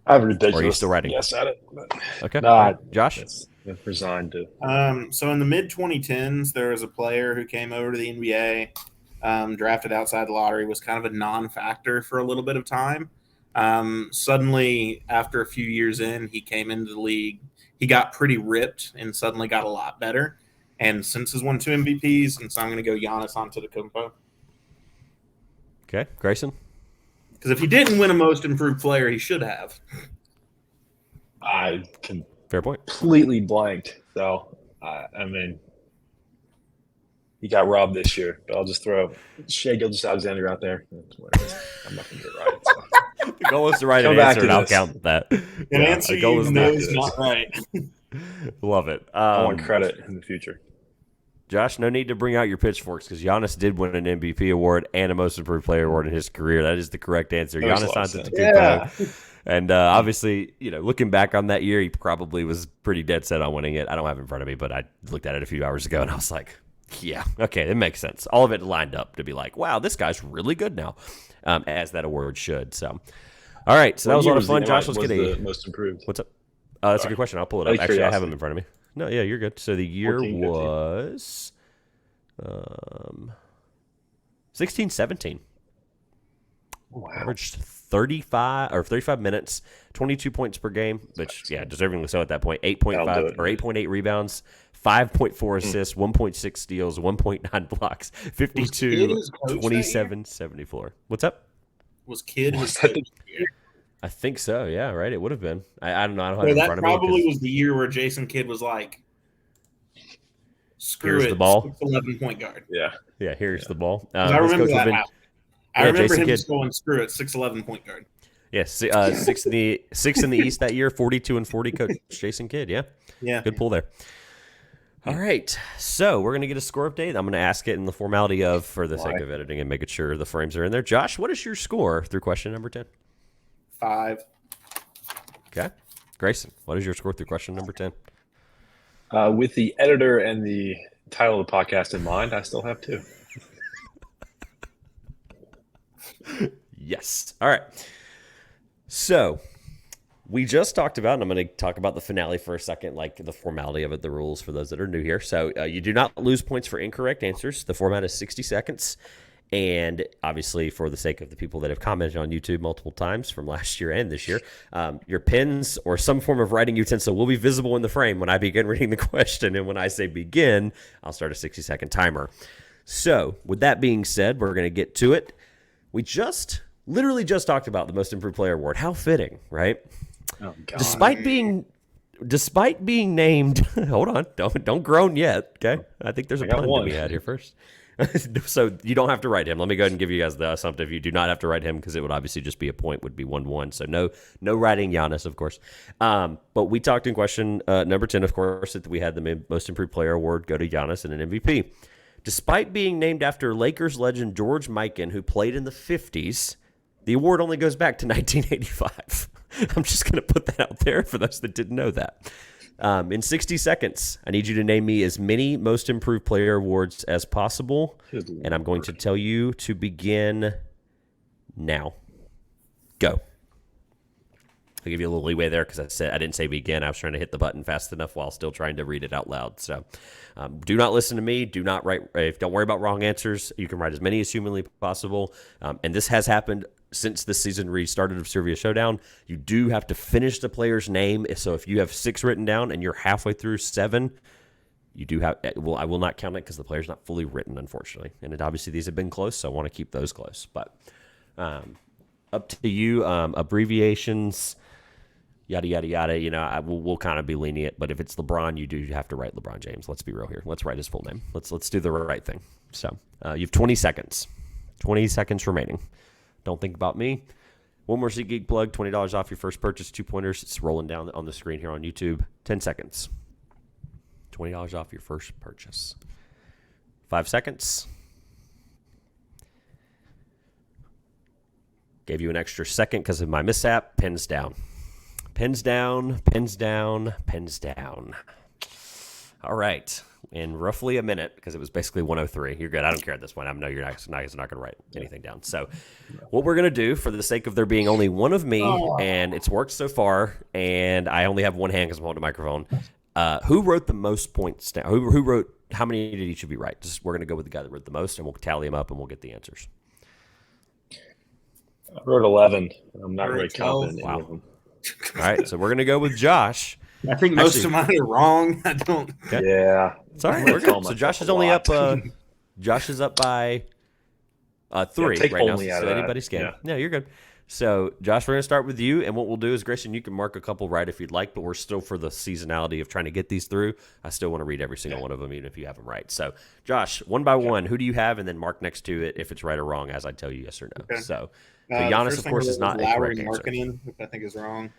I have a ridiculous. Or are you still writing? Yes, at it. Okay. Josh. Resigned to. So in the mid 2010s, there was a player who came over to the NBA, drafted outside the lottery, was kind of a non-factor for a little bit of time. Suddenly, after a few years in, he came into the league. He got pretty ripped and suddenly got a lot better. And since has won 2 MVPs, and so I'm going to go Giannis Antetokounmpo. Okay, Grayson? Because if he didn't win a Most Improved Player, he should have. I Fair point. completely blanked. So, I mean, he got robbed this year. But I'll just throw Shea Gilgeous-Alexander out there. That's what it is. I'm not going to get it right. So. The goal is to write an Come back answer, to and I'll this. count that. An Yeah, answer the goal you is know not is not right. Love it. I want credit in the future. Josh, no need to bring out your pitchforks because Giannis did win an MVP award and a Most Improved Player award in his career. That is the correct answer. That makes Giannis a lot of sense. Antetokounmpo. And obviously, looking back on that year, he probably was pretty dead set on winning it. I don't have it in front of me, but I looked at it a few hours ago, and I was like, yeah, okay, it makes sense. All of it lined up to be like, wow, this guy's really good now, as that award should. So, all right, so that was a lot of fun. Josh, let's get a Most Improved. What's up? That's a good question. I'll pull it up. Out of Actually, I have curiosity. them in front of me. No, yeah, you're good. So the year 14, 15. was 16-17. Wow. Averaged 35 minutes, 22 points per game, which, yeah, deservingly so at that point. 8.5 or 8.8 rebounds, 5.4 assists, 1.6 steals, 1.9 blocks, 52, 27, 74. What's up? Was Kidd Was his that coach? I think so. Yeah, right. It would have been. I don't know. I don't have So it in that front of me. probably 'cause- was the year where Jason Kidd was like, screw Here's it, the ball. 11 point guard. Yeah. Yeah, here's the ball. 'Cause I his remember coach that would've been- happened. I Yeah, remember Jason him Kidd. just going, screw it, 6'11 point guard. Yeah, six in the East that year, 42 and 40. Coach Jason Kidd. Yeah, Yeah. good pull there. All right, so we're gonna get a score update. I'm gonna ask it in the formality of, for the sake of editing and making sure the frames are in there. Josh, what is your score through question number 10? 5. Okay, Grayson, what is your score through question number 10? With the editor and the title of the podcast in mind, I still have 2. Yes. All right. So we just talked about, and I'm going to talk about the finale for a second, like the formality of it, the rules for those that are new here. So you do not lose points for incorrect answers. The format is 60 seconds. And obviously, for the sake of the people that have commented on YouTube multiple times from last year and this year, your pens or some form of writing utensil will be visible in the frame when I begin reading the question. And when I say begin, I'll start a 60-second timer. So with that being said, we're going to get to it. We literally just talked about the Most Improved Player award. How fitting, right? Oh, God. Despite being named, hold on, don't groan yet. Okay, I think there's a got pun one. to be had here first. So you don't have to write him. Let me go ahead and give you guys the assumptive. You do not have to write him because it would obviously just be a point, would be 1-1. So no writing Giannis, of course. But we talked in question number 10, of course, that we had the Most Improved Player award go to Giannis and an MVP. Despite being named after Lakers legend George Mikan, who played in the 50s, the award only goes back to 1985. I'm just going to put that out there for those that didn't know that. In 60 seconds, I need you to name me as many Most Improved Player awards as possible, and I'm going to tell you to begin now. Go. I'll give you a little leeway there because I didn't say begin. I was trying to hit the button fast enough while still trying to read it out loud. So do not listen to me. Do not write. Don't worry about wrong answers. You can write as many as humanly possible. And this has happened since the season restarted of Trivia Showdown. You do have to finish the player's name. So if you have 6 written down and you're halfway through 7, you do have. Well, I will not count it because the player's not fully written, unfortunately. And obviously these have been close, so I want to keep those close. But up to you. Abbreviations. Yada, yada, yada. We'll kind of be lenient, but if it's LeBron, you do have to write LeBron James. Let's be real here. Let's write his full name. Let's do the right thing. So you have 20 seconds. 20 seconds remaining. Don't think about me. One more SeatGeek plug, $20 off your first purchase, 2 pointers. It's rolling down on the screen here on YouTube. 10 seconds. $20 off your first purchase. 5 seconds. Gave you an extra second because of my mishap. Pens down. Pens down, pens down, pens down. All right. In roughly a minute, because it was basically 1:03. You're good. I don't care at this point. I know you're not going to write anything down. So what we're going to do, for the sake of there being only one of me, and it's worked so far, and I only have one hand because I'm holding the microphone, who wrote the most points down? Who wrote, how many did each of you write? We're going to go with the guy that wrote the most, and we'll tally them up, and we'll get the answers. I wrote 11. I'm not I wrote really 12. confident in any of them. All right, so we're gonna go with Josh. I think most of mine are wrong. I don't. Okay. Yeah. It's all right. I'm We're calling good. So myself Josh is a only lot. up. Josh is up by 3 take right now. only out So of that. anybody's game. Yeah. Yeah, you're good. So Josh, we're gonna start with you, and what we'll do is, Grayson, you can mark a couple right if you'd like, but we're still for the seasonality of trying to get these through. I still want to read every single one of them, even if you have them right. So, Josh, one by one, who do you have, and then mark next to it if it's right or wrong, as I tell you yes or no. Okay. So The Giannis, first of thing course, I is wrote not was a Lowry correct answer. Markkanen, which I think is wrong.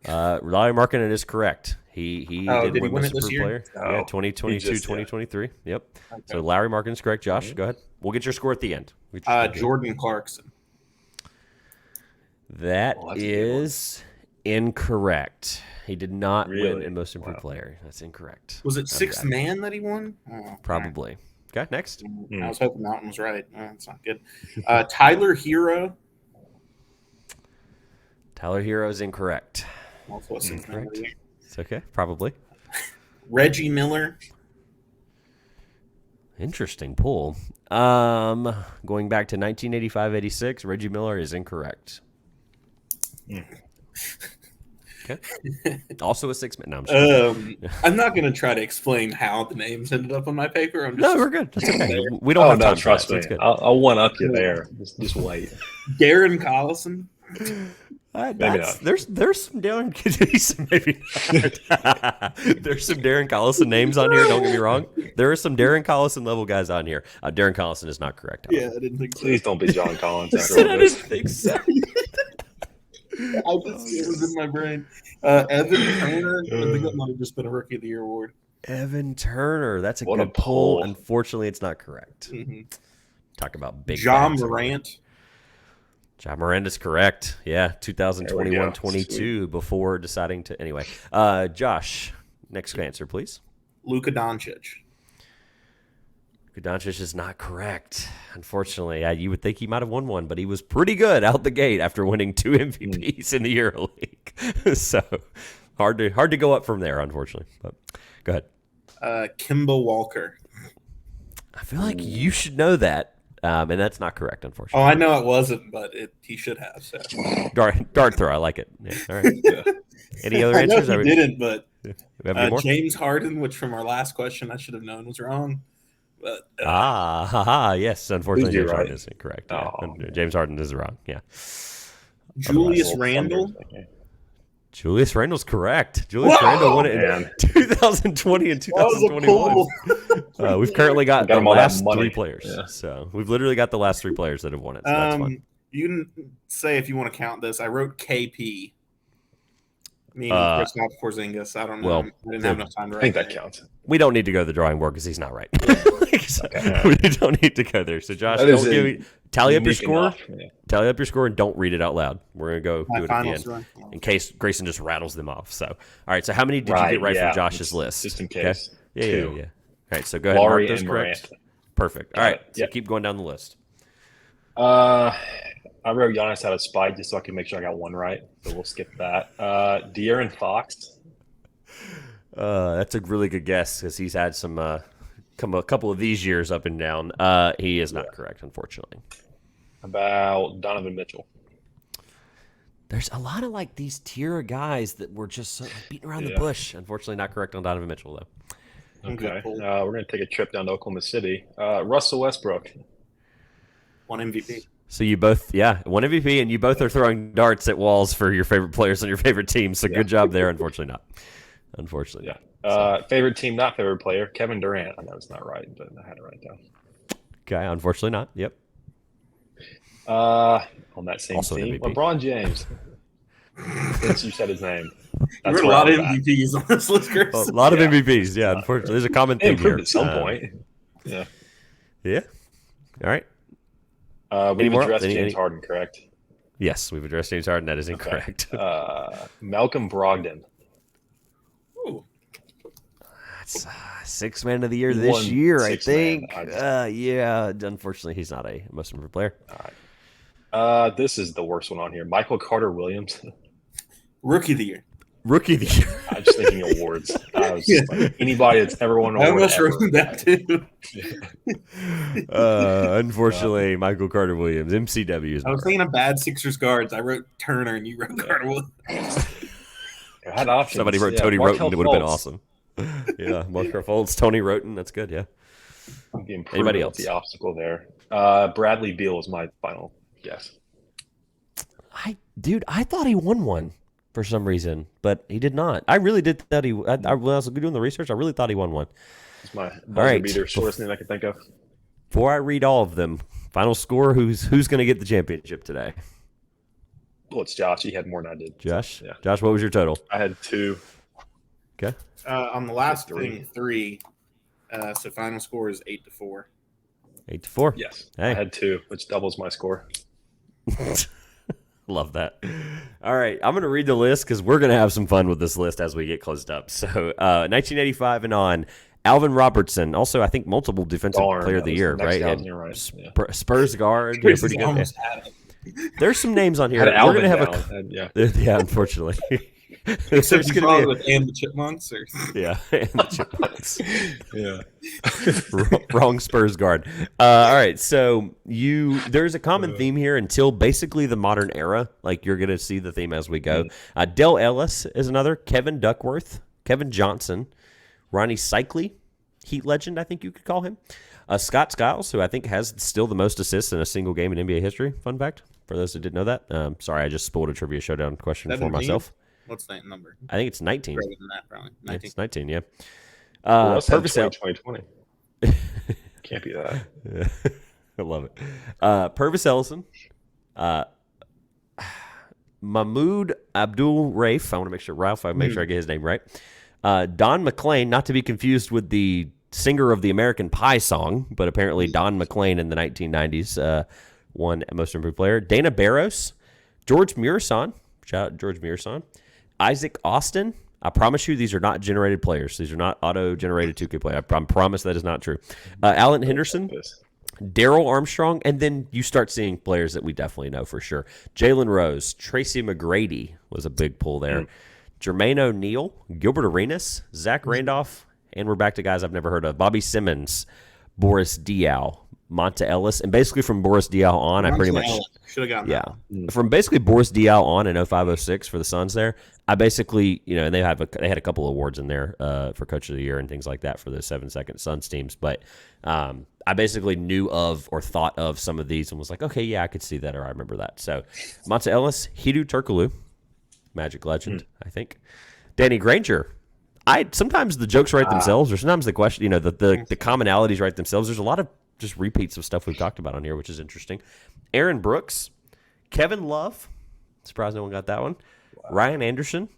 Lowry Markkanen is correct. He did he win win Most it this Improved year? Player. Oh, Yeah, he 2022, just- 2023. Yep. Okay. So Lowry Markkanen is correct. Josh, go ahead. We'll get your score at the end. We'll get your score at the end. Jordan Clarkson. That Oh, that's a good one. is incorrect. He did not win Really? in Most Improved Wow. Player. That's incorrect. Was it I'm sixth bad. man that he won? Oh, Probably. Okay, next. I was hoping that one was right. That's not good. Tyler Hero. Tyler Hero is incorrect. Also a sixth man of the year. It's okay. Probably. Reggie Miller. Interesting pull. Going back to 1985-86, Reggie Miller is incorrect. Okay. Also a six-man. No, I'm just kidding. I'm not going to try to explain how the names ended up on my paper. I'm No, just we're good. That's okay. We don't Oh have no, time trust for me. that, so it's good. I'll one up you there. Just wait. Darren Collison. Maybe not. There's some Darren maybe not. There's some Darren Collison names on here. Don't get me wrong. There are some Darren Collison level guys on here. Darren Collison is not correct. Yeah, I didn't think so. Please don't be John Collins I after said all I this. didn't think so. It was in my brain. Evan Turner. I think that might have just been a Rookie of the Year award. Evan Turner. That's a What a good pull. pull. Unfortunately, it's not correct. Mm-hmm. Talk about big John bags over there. Morant. John Morant is correct. Yeah, There we go. 2021-22 before deciding to. Anyway, Josh, next answer, please. Luka Doncic. Doncic is not correct. Unfortunately, you would think he might have won one, but he was pretty good out the gate after winning 2 MVPs in the EuroLeague. So hard to go up from there, unfortunately. But go ahead. Kimba Walker. I feel like you should know that, and that's not correct, Oh, unfortunately. I know it wasn't, but he should have. So. Dart throw, I like it. Yeah, all right. Any other I know answers? he didn't, but We have any more? James Harden, which from our last question I should have known was wrong. But Yes. Unfortunately, Who's you, James right? Harden is incorrect. Yeah. Oh. James Harden is wrong. Yeah. Julius Little Randle. Thunder thinking. Julius Randle's correct. Julius Whoa, Randle won it in man. 2020 and That was a 2021. pull. We've currently got Got the him all that last money. 3 players. Yeah. So we've literally got the last 3 players that have won it. So that's fun. You can say if you want to count this. I wrote KP. Meaning Kristaps Porzingis. I don't know. well, I didn't have enough time to I write think that that. counts. We don't need to go to the drawing board because he's not right. So Okay. We don't need to go there. So Josh, That is don't give me, tally up your Unique score. enough. Yeah. Tally up your score and don't read it out loud. We're gonna go My do it at the final end score. in case Grayson just rattles them off. So all right. So how many did you Right, get right yeah. from Josh's list? Just in Okay? case. Yeah. 2. All right. So go ahead and Laurie mark those and correct. Morant. Perfect. All Got right. it. So Yep. keep going down the list. I wrote Giannis out of spite just so I can make sure I got one right. So we'll skip that. De'Aaron Fox. That's a really good guess because he's had some a couple of these years up and down. He is not correct, unfortunately. About Donovan Mitchell. There's a lot of like these tier of guys that were just so, like, beating around the Yeah. bush. Unfortunately, not correct on Donovan Mitchell though. Okay. Cool. We're going to take a trip down to Oklahoma City. Russell Westbrook. One MVP. So you both, one MVP, and you both are throwing darts at walls for your favorite players on your favorite team. So good job there. Unfortunately, not. Unfortunately, not. Favorite team, not favorite player, Kevin Durant. I know it's not right, but I had it right down. Okay, unfortunately, not. Yep. On that same Also an team, MVP. LeBron James. Since you said his name, There that's were a where lot of I'm at. MVPs on this list, Chris. A lot of MVPs. Yeah, unfortunately, there's a common They thing here. improved at some point. Yeah. Yeah. All right. We've more? addressed Any- James Harden, correct? Yes, we've addressed James Harden. That is Okay. incorrect. Malcolm Brogdon. Ooh. That's 6th man of the year He this won year, I 6th man. think. Yeah, unfortunately, he's not a most improved player. This is the worst one on here. Michael Carter Williams. Rookie of the Year. Rookie of the year. I'm just thinking awards. I was just like, anybody that's ever won an I award. almost wrote that too. Unfortunately, Michael Carter Williams, MCW. I was thinking of bad Sixers guards. I wrote Turner, and you wrote Carter Williams. I had options. Somebody wrote Tony Roten. It would have been awesome. Yeah, Markel Fultz, Tony Roten. That's good. Yeah. Anybody else? The obstacle there. Bradley Beal is my final guess. I thought he won one for some reason, but he did not. I really did thought when I was doing the research, I really thought he won one. It's my buzzer beater, shortest thing I can think of. Before I read all of them, final score, who's going to get the championship today? Well, it's Josh. He had more than I did. Josh? So, yeah. Josh, what was your total? I had 2. Okay. On the last thing, 3. So final score is 8-4. 8-4. Yes. Hey. I had 2, which doubles my score. Love that. All right, I'm going to read the list because we're going to have some fun with this list as we get closed up. So 1985 and on, Alvin Robertson, also I think multiple defensive player of the year, right? And right. Yeah. Spurs guard, yeah, pretty good. There's some names on here. We're going to have yeah, unfortunately. Except you followed with and the Chipmunks, or yeah, and the Chipmunks. Yeah. Wrong Spurs guard. All right, so there's a common theme here until basically the modern era. Like you're gonna see the theme as we go. Dell Ellis is another. Kevin Duckworth, Kevin Johnson, Ronnie Cycli, Heat legend, I think you could call him. Scott Skiles, who I think has still the most assists in a single game in NBA history. Fun fact for those who didn't know that. Sorry, I just spoiled a trivia showdown question for myself. What's that number? I think it's 19. Greater than that, probably. 19. It's 19, yeah. Purvis 2020. Can't be that. Yeah. I love it. Purvis Ellison. Mahmoud Abdul Raif. I want to make sure, Ralph, I make sure I get his name right. Don McLean, not to be confused with the singer of the American Pie song, but apparently Don McLean in the 1990s won Most Improved Player. Dana Barros. George Murison. Shout out George Murison. Isaac Austin. I promise you these are not generated players. These are not auto-generated 2K players. I promise that is not true. Alan Henderson, Daryl Armstrong, and then you start seeing players that we definitely know for sure. Jalen Rose, Tracy McGrady was a big pull there. Jermaine O'Neal, Gilbert Arenas, Zach Randolph, and we're back to guys I've never heard of. Bobby Simmons, Boris Diaw, Monta Ellis, and basically from Boris Diaw on, I pretty much should have gotten that. From basically Boris Diaw on in 05-06 for the Suns there, I basically, and they had a couple awards in there for Coach of the Year and things like that for the 7-second Suns teams, but I basically knew of or thought of some of these and was like, okay, yeah, I could see that or I remember that. So Monta Ellis, Hidu Turkoglu, Magic legend, I think. Danny Granger. Sometimes the jokes write themselves, or sometimes the question, the commonalities write themselves. There's a lot of just repeats of stuff we've talked about on here, which is interesting. Aaron Brooks, Kevin Love, surprised no one got that one. Wow. Ryan Anderson,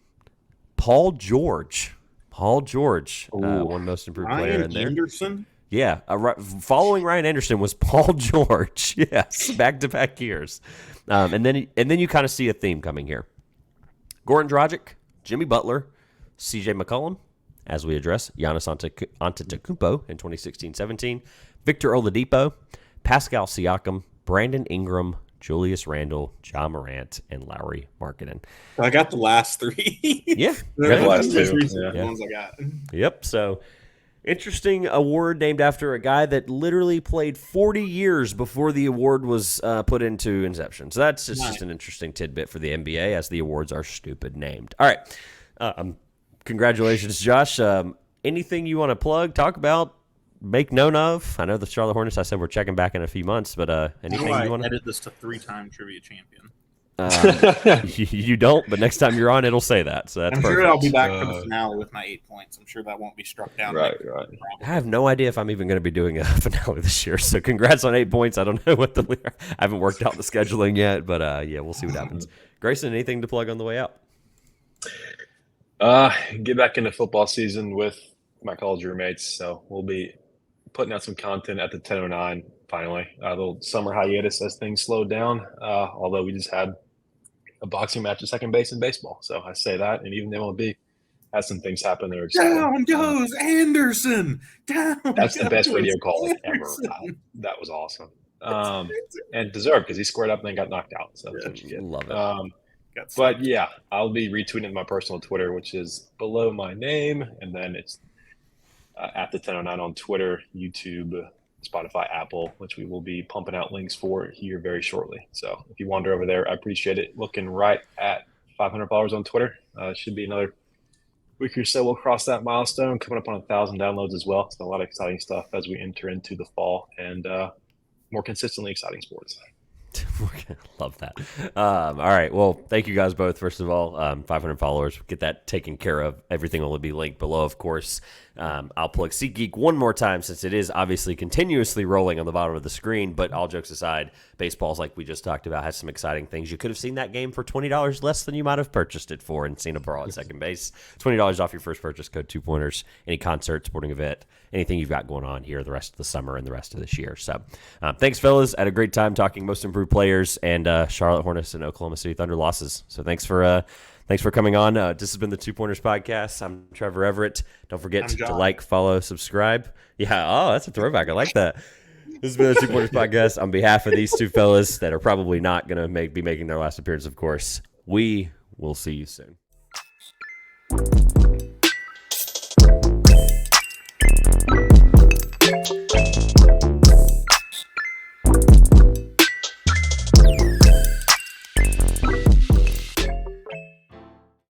Paul George, one Most Improved player in there. Ryan Anderson? Yeah, following Ryan Anderson was Paul George. Yes, back-to-back years. And then you kind of see a theme coming here. Goran Dragic, Jimmy Butler, C.J. McCollum, as we address, Giannis Antetokounmpo in 2016-17, Victor Oladipo, Pascal Siakam, Brandon Ingram, Julius Randle, John Morant, and Lauri Markkanen. I got the last 3. Yeah. The last 2. The ones I got. Yep, so interesting award named after a guy that literally played 40 years before the award was put into inception. So that's just an interesting tidbit for the NBA, as the awards are stupid named. All right. Congratulations, Josh. Anything you want to plug, talk about, make known of? I know the Charlotte Hornets, I said we're checking back in a few months, but anything you want to... I edit this to 3-time trivia champion. You don't, but next time you're on, it'll say that. So that's I'm perfect. sure I'll be back for the finale with my 8 points. I'm sure that won't be struck down. Right. I have no idea if I'm even going to be doing a finale this year. So congrats on 8 points. I don't know what I haven't worked out the scheduling yet, but yeah, we'll see what happens. Grayson, anything to plug on the way out? Get back into football season with my college roommates. So we'll be putting out some content at the 10:09 finally. A little summer hiatus as things slowed down. Although we just had a boxing match at second base in baseball. So I say that, and even the MLB has some things happen there. Down goes Anderson. That's the best radio call ever. That was awesome. And deserved, because he squared up and then got knocked out. So that's what you get. Love it. Got But psyched. yeah, I'll be retweeting my personal Twitter, which is below my name, and then it's at the 1009 on Twitter, YouTube, Spotify, Apple, which we will be pumping out links for here very shortly. So if you wander over there, I appreciate it. Looking right at 500 followers on Twitter. Should be another week or so. We'll cross that milestone, coming up on 1,000 downloads as well. So a lot of exciting stuff as we enter into the fall and more consistently exciting sports. Love that. All right. Well, thank you guys both. First of all, 500 followers. Get that taken care of. Everything will be linked below, of course. I'll plug SeatGeek one more time since it is obviously continuously rolling on the bottom of the screen. But all jokes aside, baseball's like we just talked about has some exciting things. You could have seen that game for $20 less than you might have purchased it for and seen a brawl at second base. $20 off your first purchase. Code 2pointers. Any concert, sporting event, anything you've got going on here the rest of the summer and the rest of this year. So thanks, fellas. I had a great time talking most improved players and Charlotte Hornets and Oklahoma City Thunder losses. So thanks for coming on. This has been the 2 Pointers Podcast. I'm Trevor Everett. Don't forget to like, follow, subscribe. Yeah, oh, that's a throwback. I like that. This has been the 2 Pointers Podcast. On behalf of these two fellas that are probably not going to be making their last appearance, of course, we will see you soon.